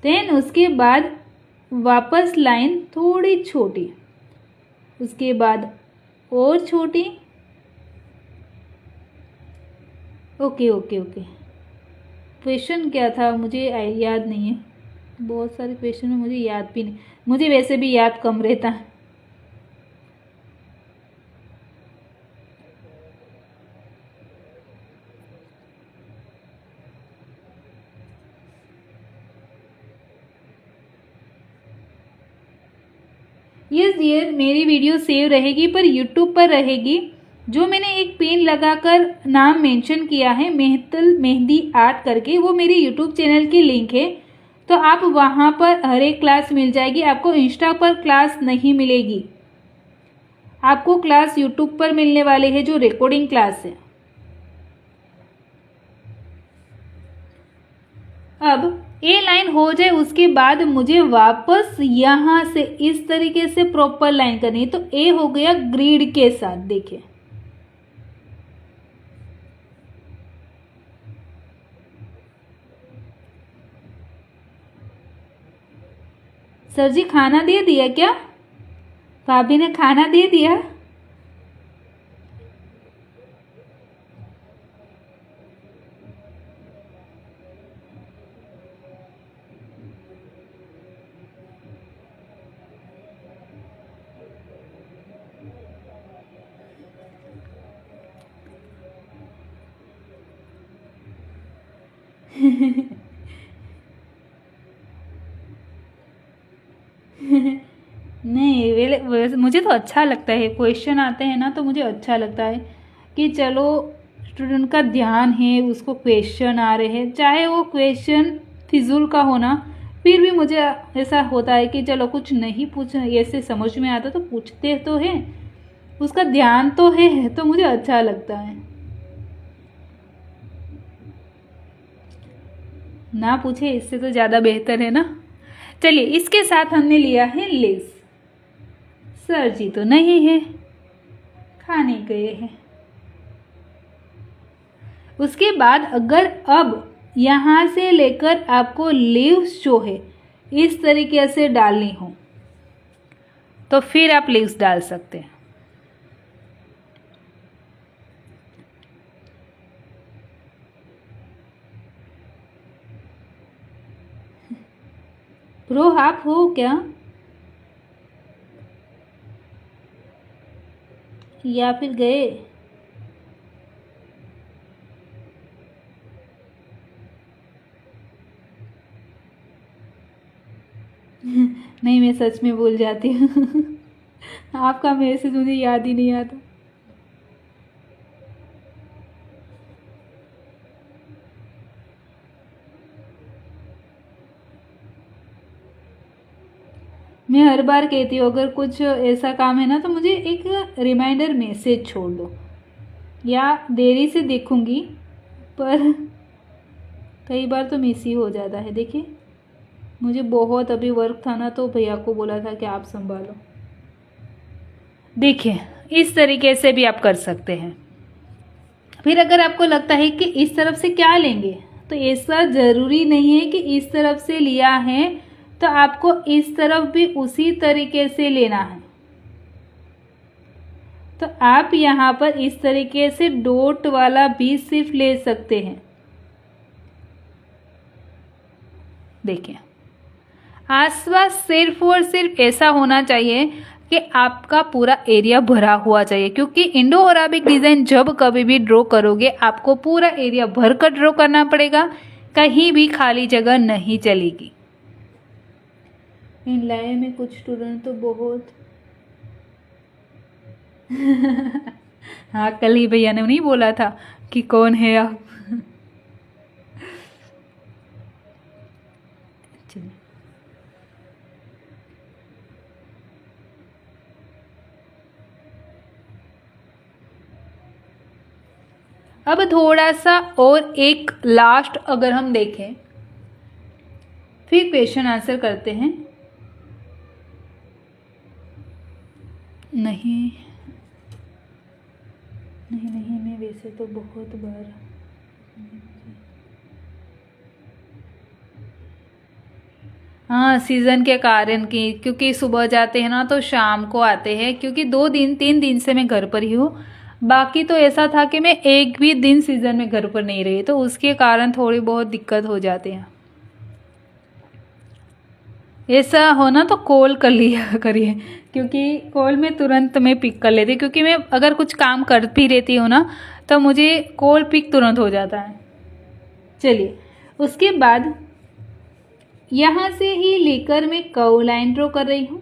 देन उसके बाद वापस लाइन थोड़ी छोटी, उसके बाद और छोटी। Okay okay okay. क्वेश्चन क्या था मुझे याद नहीं है, बहुत सारे क्वेश्चन में मुझे याद भी नहीं, मुझे वैसे भी याद कम रहता है। यस डियर, मेरी वीडियो सेव रहेगी पर यूट्यूब पर रहेगी। जो मैंने एक पेन लगाकर नाम मेंशन किया है मेहतल मेहंदी आर्ट करके, वो मेरी यूट्यूब चैनल की लिंक है, तो आप वहाँ पर हर एक क्लास मिल जाएगी। आपको इंस्टा पर क्लास नहीं मिलेगी, आपको क्लास यूट्यूब पर मिलने वाले हैं, जो रिकॉर्डिंग क्लास है। अब ए लाइन हो जाए उसके बाद मुझे वापस यहाँ से इस तरीके से प्रॉपर लाइन करनी है। तो ए हो गया ग्रिड के साथ, देखिए सर जी खाना दे दिया क्या? भाभी ने खाना दे दिया? नहीं, मुझे तो अच्छा लगता है, क्वेश्चन आते हैं ना तो मुझे अच्छा लगता है कि चलो स्टूडेंट का ध्यान है, उसको क्वेश्चन आ रहे हैं, चाहे वो क्वेश्चन फिजूल का होना, फिर भी मुझे ऐसा होता है कि चलो कुछ नहीं पूछ ऐसे समझ में आता तो पूछते तो हैं, उसका ध्यान तो है, तो मुझे अच्छा लगता है। ना पूछे इससे तो ज़्यादा बेहतर है ना। चलिए इसके साथ हमने लिया है लेस। सर जी तो नहीं है, खाने गए हैं। उसके बाद अगर अब यहाँ से लेकर आपको लीव्स जो है इस तरीके से डालनी हो तो फिर आप लीव्स डाल सकते हैं। प्रो आप हो क्या या फिर गए? नहीं, मैं सच में भूल जाती हूँ। आपका मैसेज मुझे याद ही नहीं आता। मैं हर बार कहती हूँ अगर कुछ ऐसा काम है ना तो मुझे एक रिमाइंडर मैसेज छोड़ दो, या देरी से देखूंगी, पर कई बार तो मिस ही हो जाता है। देखिए मुझे बहुत अभी वर्क था ना तो भैया को बोला था कि आप संभालो। देखिए इस तरीके से भी आप कर सकते हैं। फिर अगर आपको लगता है कि इस तरफ से क्या लेंगे तो ऐसा ज़रूरी नहीं है कि इस तरफ से लिया है तो आपको इस तरफ भी उसी तरीके से लेना है। तो आप यहाँ पर इस तरीके से डॉट वाला भी सिर्फ ले सकते हैं। देखिए आसपास सिर्फ और सिर्फ ऐसा होना चाहिए कि आपका पूरा एरिया भरा हुआ चाहिए, क्योंकि इंडो अराबिक डिज़ाइन जब कभी भी ड्रॉ करोगे आपको पूरा एरिया भर कर ड्रॉ करना पड़ेगा, कहीं भी खाली जगह नहीं चलेगी। इन लाइन में कुछ स्टूडेंट तो बहुत हाँ कल ही भैया ने नहीं बोला था कि कौन है आप। अब थोड़ा सा और एक लास्ट अगर हम देखें फिर क्वेश्चन आंसर करते हैं। नहीं नहीं नहीं, मैं वैसे तो बहुत बार, हाँ सीज़न के कारण की, क्योंकि सुबह जाते हैं ना तो शाम को आते हैं, क्योंकि 2 दिन 3 दिन से मैं घर पर ही हूँ। बाकी तो ऐसा था कि मैं एक भी दिन सीज़न में घर पर नहीं रही, तो उसके कारण थोड़ी बहुत दिक्कत हो जाती है। ऐसा होना तो कॉल कर लिया करिए, क्योंकि कॉल में तुरंत मैं पिक कर लेती, क्योंकि मैं अगर कुछ काम कर भी रहती हूँ ना तो मुझे कॉल पिक तुरंत हो जाता है। चलिए, उसके बाद यहाँ से ही लेकर मैं कर्व लाइन ड्रॉ कर रही हूँ।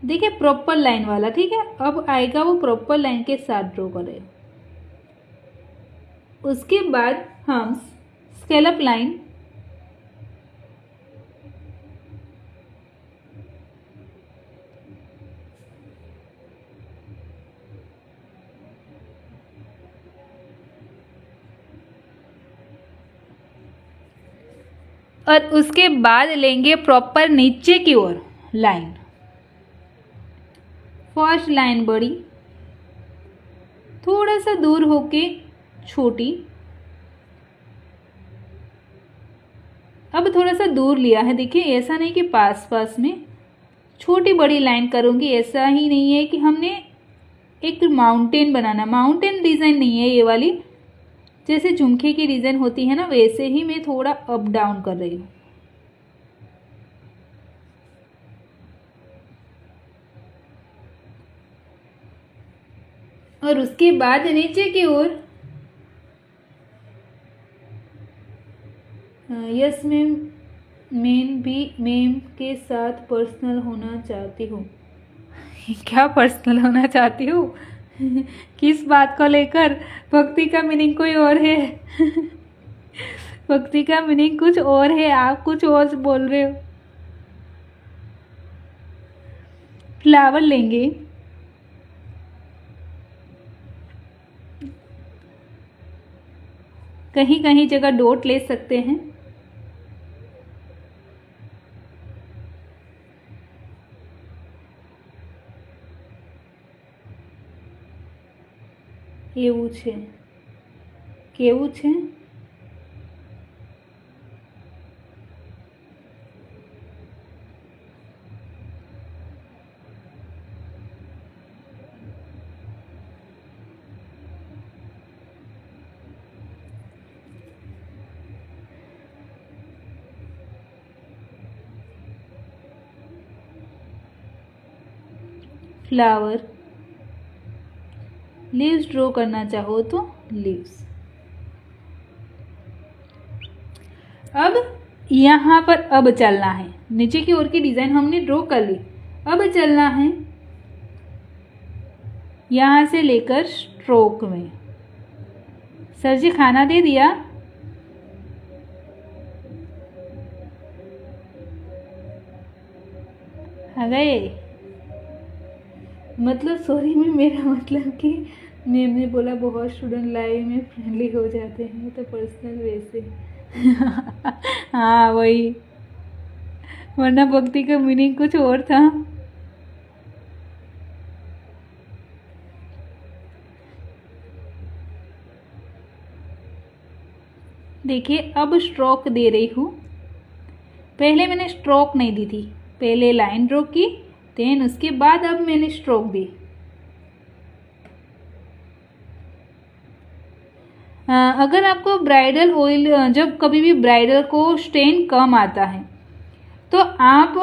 देखिए प्रॉपर लाइन वाला, ठीक है। अब आएगा वो प्रॉपर लाइन के साथ ड्रॉ कर रहे हैं। उसके बाद हम स्केलअप लाइन, और उसके बाद लेंगे प्रॉपर नीचे की ओर लाइन। फर्स्ट लाइन बड़ी, थोड़ा सा दूर होके छोटी, अब थोड़ा सा दूर लिया है। देखिए ऐसा नहीं कि पास पास में, छोटी बड़ी लाइन करूँगी। ऐसा ही नहीं है कि हमने एक माउंटेन बनाना, माउंटेन डिज़ाइन नहीं है ये वाली, जैसे झुमके की डिज़ाइन होती है ना वैसे ही मैं थोड़ा अप डाउन कर रही हूँ। और उसके बाद नीचे की ओर, यस मैम, मैं भी मैम के साथ पर्सनल होना चाहती हूँ। क्या पर्सनल होना चाहती हूँ? किस बात को लेकर? भक्ति का मीनिंग कोई और है। भक्ति का मीनिंग कुछ और है, आप कुछ और बोल रहे हो। फ्लावर लेंगे, कहीं कहीं जगह डॉट ले सकते हैं। એવું છે, કેવું છે? फ्लावर, लीव्स ड्रॉ करना चाहो तो लीव्स। अब यहाँ पर अब चलना है, नीचे की ओर की डिज़ाइन हमने ड्रॉ कर ली। अब चलना है यहाँ से लेकर स्ट्रोक में। सर जी खाना दे दिया? आ गए? मतलब सॉरी में मेरा मतलब कि मैम ने बोला बहुत स्टूडेंट लाइव में फ्रेंडली हो जाते हैं तो पर्सनल वैसे। हाँ वही, वरना भक्ति का मीनिंग कुछ और था। देखिए अब स्ट्रोक दे रही हूँ। पहले मैंने स्ट्रोक नहीं दी थी, पहले लाइन ड्रॉ की, देन उसके बाद अब मैंने स्ट्रोक दी। अगर आपको ब्राइडल ऑयल, जब कभी भी ब्राइडल को स्टेन कम आता है तो आप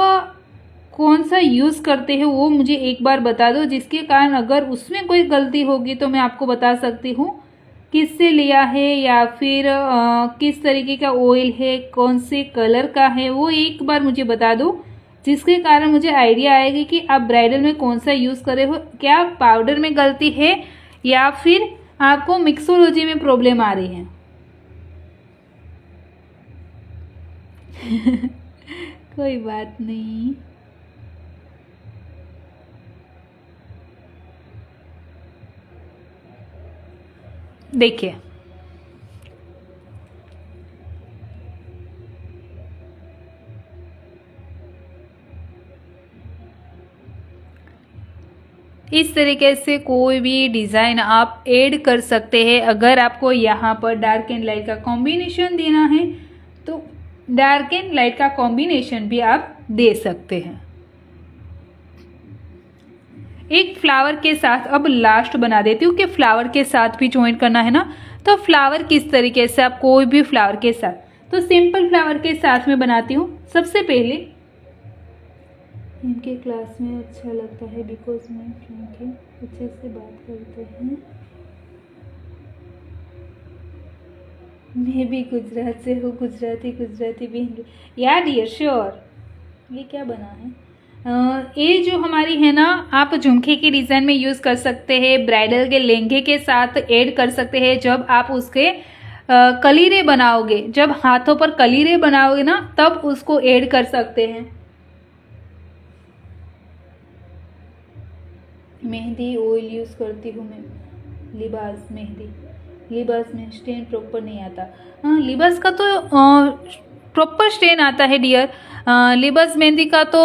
कौन सा यूज़ करते हैं वो मुझे एक बार बता दो, जिसके कारण अगर उसमें कोई गलती होगी तो मैं आपको बता सकती हूँ किससे लिया है या फिर किस तरीके का ऑयल है, कौन से कलर का है, वो एक बार मुझे बता दो, जिसके कारण मुझे आइडिया आएगी कि आप ब्राइडल में कौन सा यूज़ कर रहे हो। क्या पाउडर में गलती है या फिर आपको मिक्सोलॉजी में प्रॉब्लम आ रही है? कोई बात नहीं। देखिए इस तरीके से कोई भी डिज़ाइन आप ऐड कर सकते हैं। अगर आपको यहाँ पर डार्क एंड लाइट का कॉम्बिनेशन देना है तो डार्क एंड लाइट का कॉम्बिनेशन भी आप दे सकते हैं। एक फ्लावर के साथ अब लास्ट बना देती हूँ कि फ्लावर के साथ भी ज्वाइन करना है ना, तो फ्लावर किस तरीके से आप कोई भी फ्लावर के साथ, तो सिंपल फ्लावर के साथ में बनाती हूँ। सबसे पहले इनके क्लास में अच्छा लगता है बिकॉज मैं क्योंकि अच्छे से बात करते हैं। मैं भी गुजरात से हूँ, गुजराती भी हिंदी। या डियर श्योर। ये क्या बना है? ये जो हमारी है ना, आप झुमके के डिज़ाइन में यूज़ कर सकते हैं, ब्राइडल के लहंगे के साथ ऐड कर सकते हैं। जब आप उसके कलीरे बनाओगे, जब हाथों पर कलीरे बनाओगे ना, तब उसको ऐड कर सकते हैं। मेहंदी ऑयल यूज़ करती हूँ मैं, लिबास मेहंदी। लिबास में स्टेन प्रॉपर नहीं आता। हाँ, लिबास का तो प्रॉपर स्टेन आता है डियर। लिबास मेहंदी का तो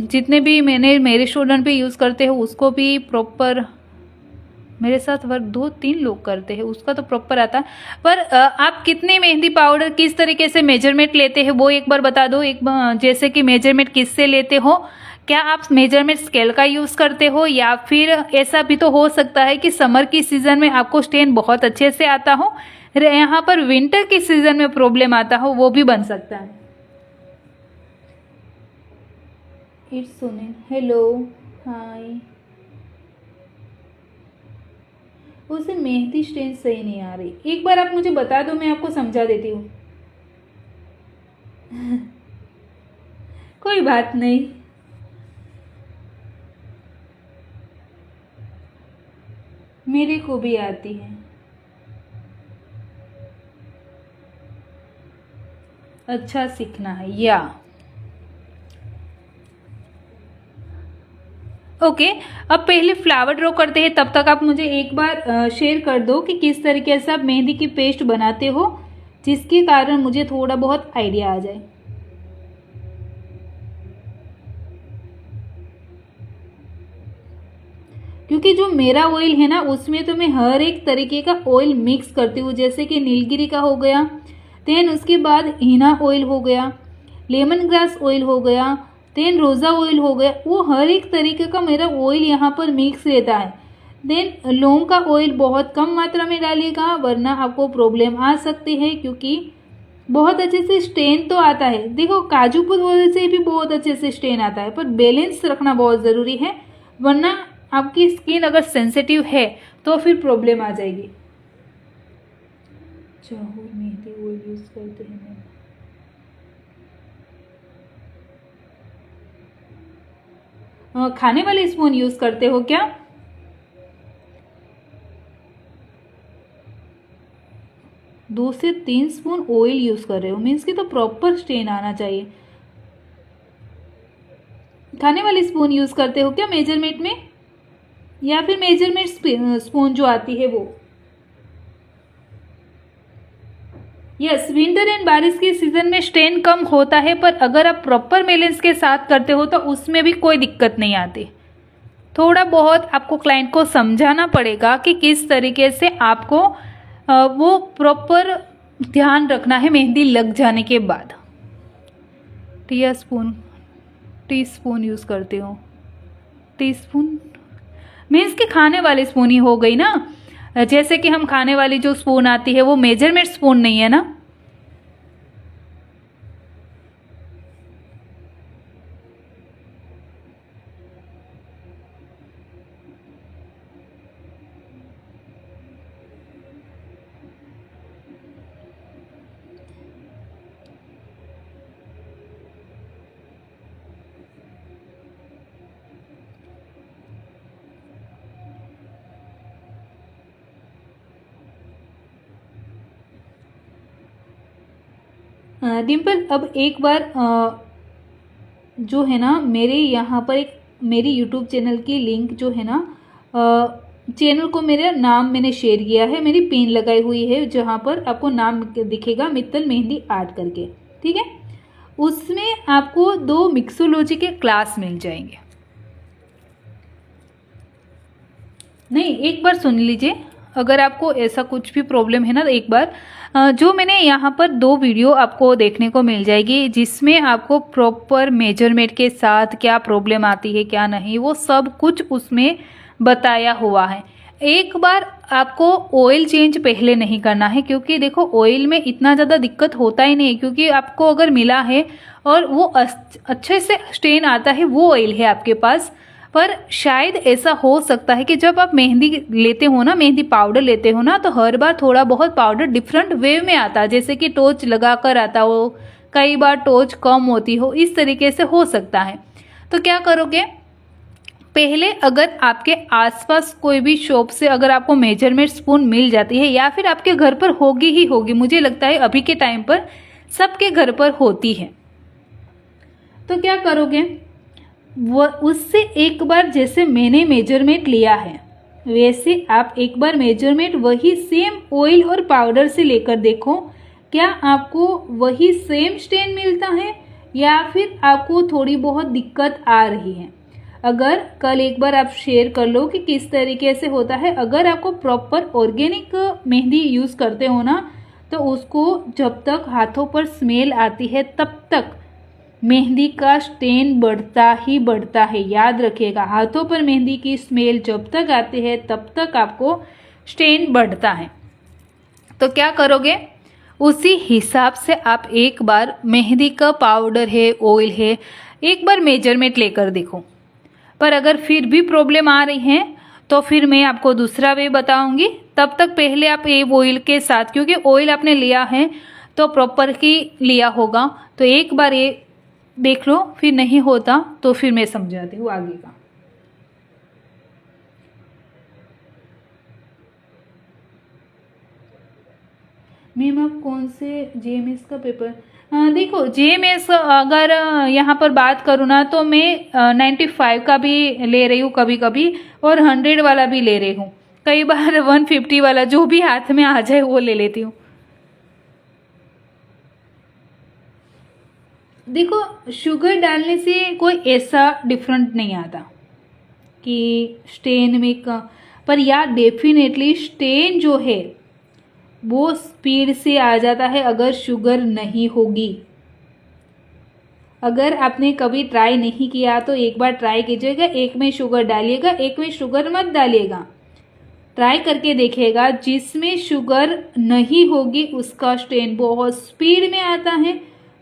जितने भी मेरे स्टूडेंट भी यूज़ करते हैं उसको भी प्रॉपर, मेरे साथ वर्क 2-3 लोग करते हैं, उसका तो प्रॉपर आता है। पर आप कितने मेहंदी पाउडर किस तरीके से मेजरमेंट लेते हैं वो एक बार बता दो। जैसे कि मेजरमेंट किससे लेते हो, क्या आप मेजरमेंट स्केल का यूज़ करते हो, या फिर ऐसा भी तो हो सकता है कि समर की सीज़न में आपको स्टेन बहुत अच्छे से आता हो, यहाँ पर विंटर की सीज़न में प्रॉब्लम आता हो, वो भी बन सकता है। इट्स सुनील, हेलो, हाय। उसे मेहंदी स्टेन सही नहीं आ रही, एक बार आप मुझे बता दो, मैं आपको समझा देती हूँ। कोई बात नहीं, मेरे को भी आती है। अच्छा सीखना है या ओके। अब पहले फ्लावर ड्रॉ करते हैं, तब तक आप मुझे एक बार शेयर कर दो कि किस तरीके से आप मेहंदी की पेस्ट बनाते हो, जिसके कारण मुझे थोड़ा बहुत आइडिया आ जाए। क्योंकि जो मेरा ऑयल है ना, उसमें तो मैं हर एक तरीके का ऑयल मिक्स करती हूँ। जैसे कि नीलगिरी का हो गया, देन उसके बाद हीना ऑयल हो गया, लेमन ग्रास ऑयल हो गया, देन रोज़ा ऑयल हो गया। वो हर एक तरीके का मेरा ऑयल यहाँ पर मिक्स रहता है। देन लौंग का ऑयल बहुत कम मात्रा में डालिएगा, वरना आपको प्रॉब्लम आ सकती है। क्योंकि बहुत अच्छे से स्टेन तो आता है, देखो काजू ऑयल से भी बहुत अच्छे से स्टेन आता है, पर बैलेंस रखना बहुत ज़रूरी है, वरना आपकी स्किन अगर सेंसिटिव है तो फिर प्रॉब्लम आ जाएगी। चाहूर मेहंदी ऑयल यूज़ करते हैं मैम। खाने वाले स्पून यूज़ करते हो क्या? दो से 3 स्पून ऑयल यूज़ कर रहे हो, मीन्स कि तो प्रॉपर स्टेन आना चाहिए। खाने वाले स्पून यूज़ करते हो क्या मेजरमेंट में, या फिर मेजरमेंट स्पून जो आती है वो? यस, विंटर एंड बारिश के सीजन में स्टेन कम होता है, पर अगर आप प्रॉपर बैलेंस के साथ करते हो तो उसमें भी कोई दिक्कत नहीं आती। थोड़ा बहुत आपको क्लाइंट को समझाना पड़ेगा कि किस तरीके से आपको वो प्रॉपर ध्यान रखना है मेहंदी लग जाने के बाद। टी स्पून यूज़ करते हो? टी स्पून मीन्स कि खाने वाली स्पून ही हो गई ना। जैसे कि हम खाने वाली जो स्पून आती है वो मेजरमेंट स्पून नहीं है ना। डिम्पल, अब एक बार जो है ना, मेरे यहाँ पर एक मेरी यूट्यूब चैनल की लिंक जो है ना, चैनल को मेरा नाम मैंने शेयर किया है, मेरी पिन लगाई हुई है जहाँ पर आपको नाम दिखेगा मित्तल मेहंदी आर्ट करके, ठीक है। उसमें आपको 2 मिक्सोलॉजी के क्लास मिल जाएंगे। नहीं, एक बार सुन लीजिए। अगर आपको ऐसा कुछ भी प्रॉब्लम है ना, तो एक बार जो मैंने यहाँ पर 2 वीडियो आपको देखने को मिल जाएगी, जिसमें आपको प्रॉपर मेजरमेंट के साथ क्या प्रॉब्लम आती है क्या नहीं, वो सब कुछ उसमें बताया हुआ है। एक बार आपको ऑयल चेंज पहले नहीं करना है, क्योंकि देखो ऑयल में इतना ज़्यादा दिक्कत होता ही नहीं है, क्योंकि आपको अगर मिला है और वो अच्छे से स्टेन आता है, वो ऑयल है आपके पास। पर शायद ऐसा हो सकता है कि जब आप मेहंदी लेते हो ना, मेहंदी पाउडर लेते हो ना, तो हर बार थोड़ा बहुत पाउडर डिफरेंट वे में आता है, जैसे कि टोच लगाकर आता हो, कई बार टोच कम होती हो, इस तरीके से हो सकता है। तो क्या करोगे, पहले अगर आपके आसपास कोई भी शॉप से अगर आपको मेजरमेंट स्पून मिल जाती है, या फिर आपके घर पर होगी ही होगी, मुझे लगता है अभी के टाइम पर सबके घर पर होती है, तो क्या करोगे, वो उससे एक बार जैसे मैंने मेजरमेंट लिया है वैसे आप एक बार मेजरमेंट वही सेम ऑयल और पाउडर से लेकर देखो, क्या आपको वही सेम स्टेन मिलता है या फिर आपको थोड़ी बहुत दिक्कत आ रही है। अगर कल एक बार आप शेयर कर लो कि किस तरीके से होता है। अगर आपको प्रॉपर ऑर्गेनिक मेहंदी यूज़ करते हो ना, तो उसको जब तक हाथों पर स्मेल आती है तब तक मेहंदी का स्टेन बढ़ता ही बढ़ता है। याद रखिएगा, हाथों पर मेहंदी की स्मेल जब तक आती है तब तक आपको स्टेन बढ़ता है। तो क्या करोगे, उसी हिसाब से आप एक बार मेहंदी का पाउडर है, ऑयल है, एक बार मेजरमेंट लेकर देखो। पर अगर फिर भी प्रॉब्लम आ रही है तो फिर मैं आपको दूसरा वे बताऊंगी। तब तक पहले आप ये ऑयल के साथ, क्योंकि ऑयल आपने लिया है तो प्रॉपर ही लिया होगा, तो एक बार ये देख लो, फिर नहीं होता तो फिर मैं समझाती हूँ आगे का। मैम आप कौन से जेएमएस का पेपर, देखो जेएमएस अगर यहाँ पर बात करूँ ना, तो मैं 95 का भी ले रही हूँ कभी कभी, और 100 वाला भी ले रही हूँ, कई बार 150 वाला, जो भी हाथ में आ जाए वो ले लेती हूँ। देखो शुगर डालने से कोई ऐसा डिफरेंट नहीं आता कि स्टेन में का, पर यार डेफिनेटली स्टेन जो है वो स्पीड से आ जाता है अगर शुगर नहीं होगी। अगर आपने कभी ट्राई नहीं किया तो एक बार ट्राई कीजिएगा, एक में शुगर डालिएगा, एक में शुगर मत डालिएगा, ट्राई करके देखिएगा। जिसमें शुगर नहीं होगी उसका स्टेन बहुत स्पीड में आता है,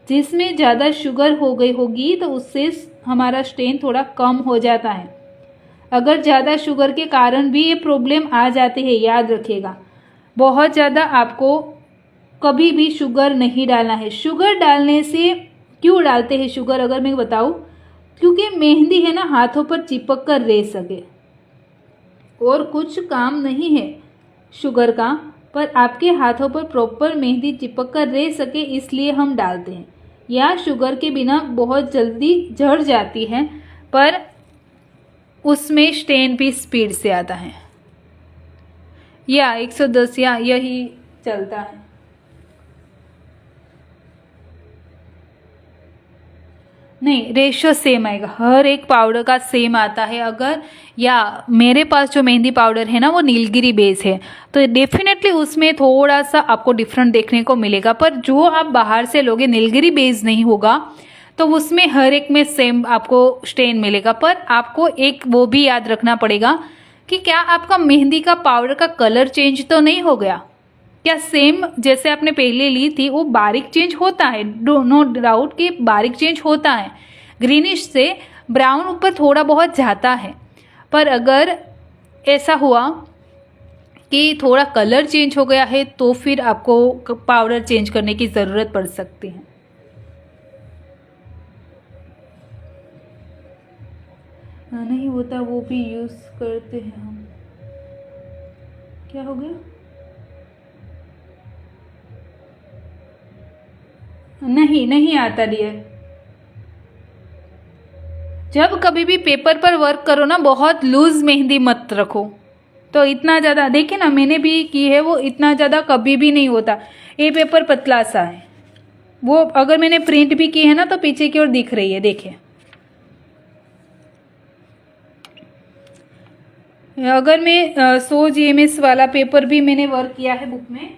जिसमें ज़्यादा शुगर हो गई होगी तो उससे हमारा स्टेन थोड़ा कम हो जाता है। अगर ज़्यादा शुगर के कारण भी ये प्रॉब्लम आ जाती है, याद रखिएगा, बहुत ज़्यादा आपको कभी भी शुगर नहीं डालना है। शुगर डालने से, क्यों डालते हैं शुगर अगर मैं बताऊँ, क्योंकि मेहंदी है ना हाथों पर चिपक कर रह सके, और कुछ काम नहीं है शुगर का, पर आपके हाथों पर प्रॉपर मेहंदी चिपक कर रह सके इसलिए हम डालते हैं। या शुगर के बिना बहुत जल्दी झड़ जाती है, पर उसमें स्टेन भी स्पीड से आता है, या 110 या यही चलता है। नहीं, रेशियो सेम आएगा, हर एक पाउडर का सेम आता है। अगर या मेरे पास जो मेहंदी पाउडर है ना वो नीलगिरी बेस है, तो डेफिनेटली उसमें थोड़ा सा आपको डिफरेंट देखने को मिलेगा, पर जो आप बाहर से लोगे नीलगिरी बेस नहीं होगा तो उसमें हर एक में सेम आपको स्टेन मिलेगा। पर आपको एक वो भी याद रखना पड़ेगा कि क्या आपका मेहंदी का पाउडर का कलर चेंज तो नहीं हो गया, क्या सेम जैसे आपने पहले ली थी वो बारीक चेंज होता है, नो डाउट कि बारीक चेंज होता है, ग्रीनिश से ब्राउन ऊपर थोड़ा बहुत जाता है। पर अगर ऐसा हुआ कि थोड़ा कलर चेंज हो गया है तो फिर आपको पाउडर चेंज करने की ज़रूरत पड़ सकती है। नहीं होता वो भी यूज़ करते हैं हम। क्या हो गया, नहीं आता डियर। जब कभी भी पेपर पर वर्क करो ना, बहुत लूज मेहंदी मत रखो, तो इतना ज़्यादा देखिए ना, मैंने भी की है, वो इतना ज़्यादा कभी भी नहीं होता। ये पेपर पतला सा है, वो अगर मैंने प्रिंट भी की है ना तो पीछे की ओर दिख रही है, देखिए। अगर मैं 100 GMS वाला पेपर भी मैंने वर्क किया है बुक में।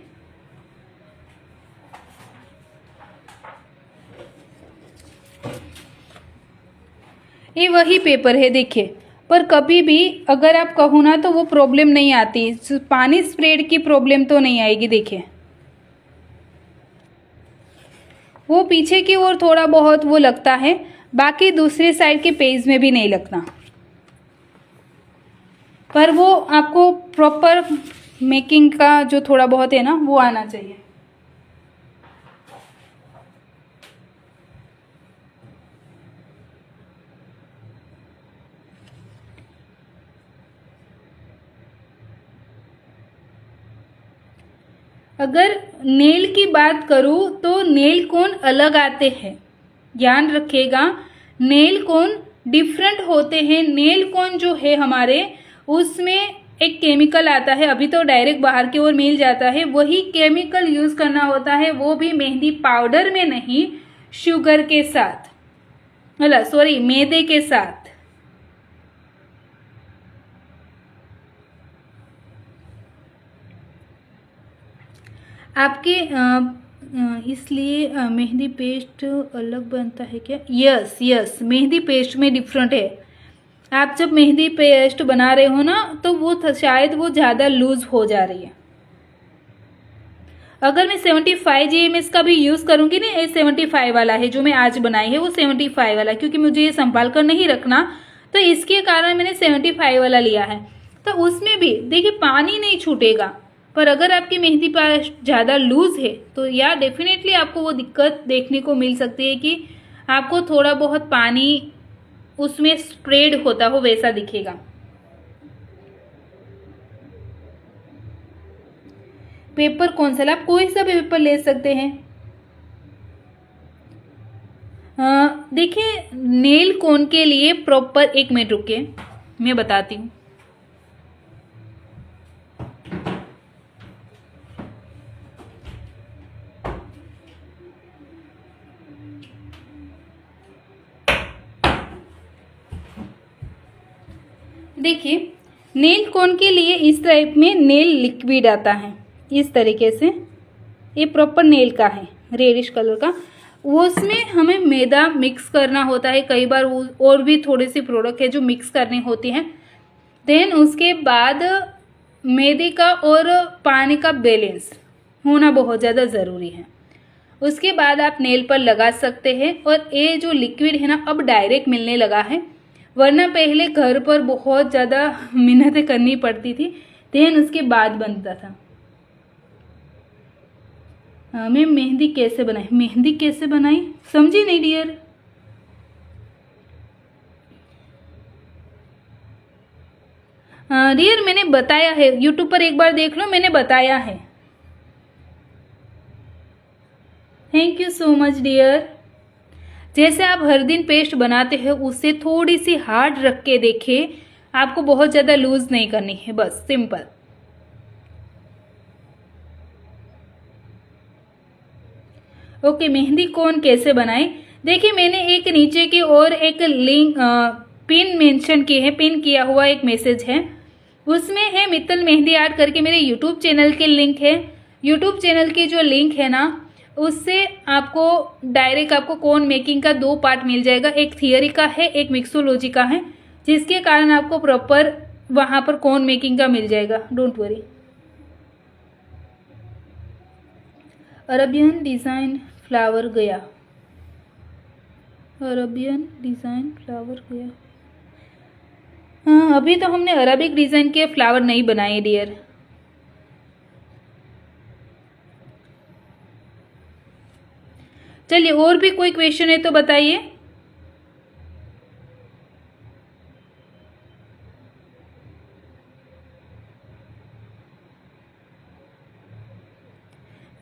ये वही पेपर है देखिए, पर कभी भी अगर आप कहो ना तो वो प्रॉब्लम नहीं आती, पानी स्प्रेड की प्रॉब्लम तो नहीं आएगी। देखिए वो पीछे की ओर थोड़ा बहुत वो लगता है, बाकी दूसरे साइड के पेज में भी नहीं लगता, पर वो आपको प्रॉपर मेकिंग का जो थोड़ा बहुत है ना वो आना चाहिए। अगर नेल की बात करूँ तो नेल कोन अलग आते हैं, ध्यान रखिएगा। नेल कोन डिफरेंट होते हैं। नेल कोन जो है हमारे उसमें एक केमिकल आता है, अभी तो डायरेक्ट बाहर की ओर मिल जाता है, वही केमिकल यूज़ करना होता है, वो भी मेहंदी पाउडर में नहीं, शुगर के साथ, मतलब सॉरी मैदे के साथ। आपके इसलिए मेहंदी पेस्ट अलग बनता है क्या? यस यस, मेहंदी पेस्ट में डिफरेंट है। आप जब मेहंदी पेस्ट बना रहे हो ना तो वो शायद वो ज़्यादा लूज हो जा रही है। अगर मैं 75 GMS का भी यूज़ करूँगी ना, ये 75 वाला है जो मैं आज बनाई है, वो 75 वाला, क्योंकि मुझे ये संभाल कर नहीं रखना तो इसके कारण मैंने 75 वाला लिया है। तो उसमें भी देखिए पानी नहीं छूटेगा, पर अगर आपकी मेहंदी पेस्ट ज़्यादा लूज है तो या डेफिनेटली आपको वो दिक्कत देखने को मिल सकती है कि आपको थोड़ा बहुत पानी उसमें स्प्रेड होता हो, वैसा दिखेगा। पेपर कौन सा? आप कोई सा भी पेपर ले सकते हैं। देखिए नेल कोन के लिए प्रॉपर, एक मिनट रुकिए मैं बताती हूँ। देखिए नेल कोन के लिए इस टाइप में नेल लिक्विड आता है, इस तरीके से, ये प्रॉपर नेल का है, रेडिश कलर का। उसमें हमें मैदा मिक्स करना होता है, कई बार और भी थोड़ी सी प्रोडक्ट है जो मिक्स करनी होती हैं। देन उसके बाद मैदे का और पानी का बैलेंस होना बहुत ज़्यादा ज़रूरी है। उसके बाद आप नेल पर लगा सकते हैं। और ये जो लिक्विड है ना अब डायरेक्ट मिलने लगा है, वरना पहले घर पर बहुत ज़्यादा मेहनतें करनी पड़ती थी, देन उसके बाद बनता था। मैं मेहंदी कैसे बनाई? मेहंदी कैसे बनाई समझी नहीं डियर। डियर मैंने बताया है, यूट्यूब पर एक बार देख लो, मैंने बताया है। Thank you so much dear. जैसे आप हर दिन पेस्ट बनाते हो उससे थोड़ी सी हार्ड रख के देखे, आपको बहुत ज़्यादा लूज नहीं करनी है, बस सिंपल। ओके मेहंदी कोन कैसे बनाएं? देखिए मैंने एक नीचे की ओर एक लिंक पिन मेंशन की है, पिन किया हुआ एक मैसेज है, उसमें है मित्तल मेहंदी आर्ट करके मेरे यूट्यूब चैनल के लिंक है। यूट्यूब चैनल की जो लिंक है ना उससे आपको डायरेक्ट आपको कोन मेकिंग का 2 पार्ट मिल जाएगा, एक थियरी का है एक मिक्सोलॉजी का है, जिसके कारण आपको प्रॉपर वहाँ पर कोन मेकिंग का मिल जाएगा, don't worry. Arabian design flower गया, अरबियन डिज़ाइन फ्लावर गया। हाँ अभी तो हमने अरबिक डिज़ाइन के फ्लावर नहीं बनाए डियर। चलिए और भी कोई क्वेश्चन है तो बताइए।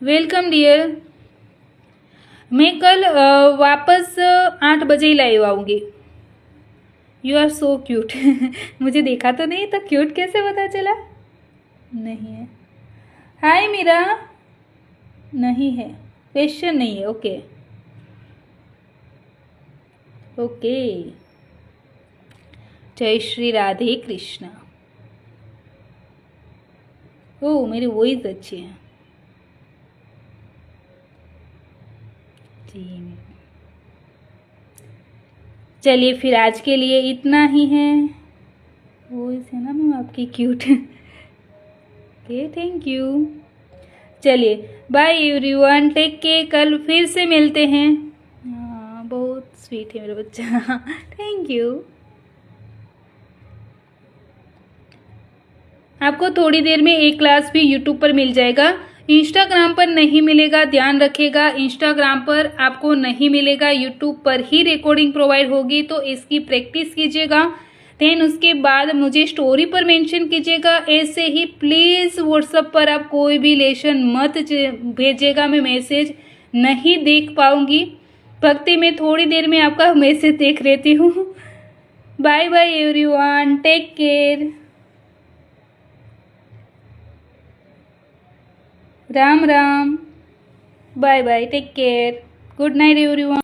Welcome dear. मैं कल वापस 8 बजे ही लाइव आऊँगी। You are so cute. मुझे देखा तो नहीं तो क्यूट कैसे पता चला? नहीं है। हाय मीरा। नहीं है, क्वेश्चन नहीं है। ओके ओके, जय श्री राधे कृष्णा। ओह मेरी वॉइस अच्छी है जी। चलिए फिर आज के लिए इतना ही है। वॉइस है ना मैम आपकी क्यूट। Okay thank you. चलिए बाय एवरीवन, टेक केयर, कल फिर से मिलते हैं। हाँ बहुत स्वीट है मेरा बच्चा। Thank you. आपको थोड़ी देर में एक क्लास भी यूट्यूब पर मिल जाएगा, इंस्टाग्राम पर नहीं मिलेगा, ध्यान रखिएगा। इंस्टाग्राम पर आपको नहीं मिलेगा, यूट्यूब पर ही रिकॉर्डिंग प्रोवाइड होगी, तो इसकी प्रैक्टिस कीजिएगा। देन उसके बाद मुझे स्टोरी पर मेंशन कीजिएगा। ऐसे ही प्लीज़ व्हाट्सएप पर आप कोई भी लेसन मत भेजिएगा, मैं मैसेज नहीं देख पाऊँगी। भक्ति में थोड़ी देर में आपका मैसेज देख लेती हूँ। Bye bye everyone, take care. Ram Ram, bye bye, take care, good night everyone.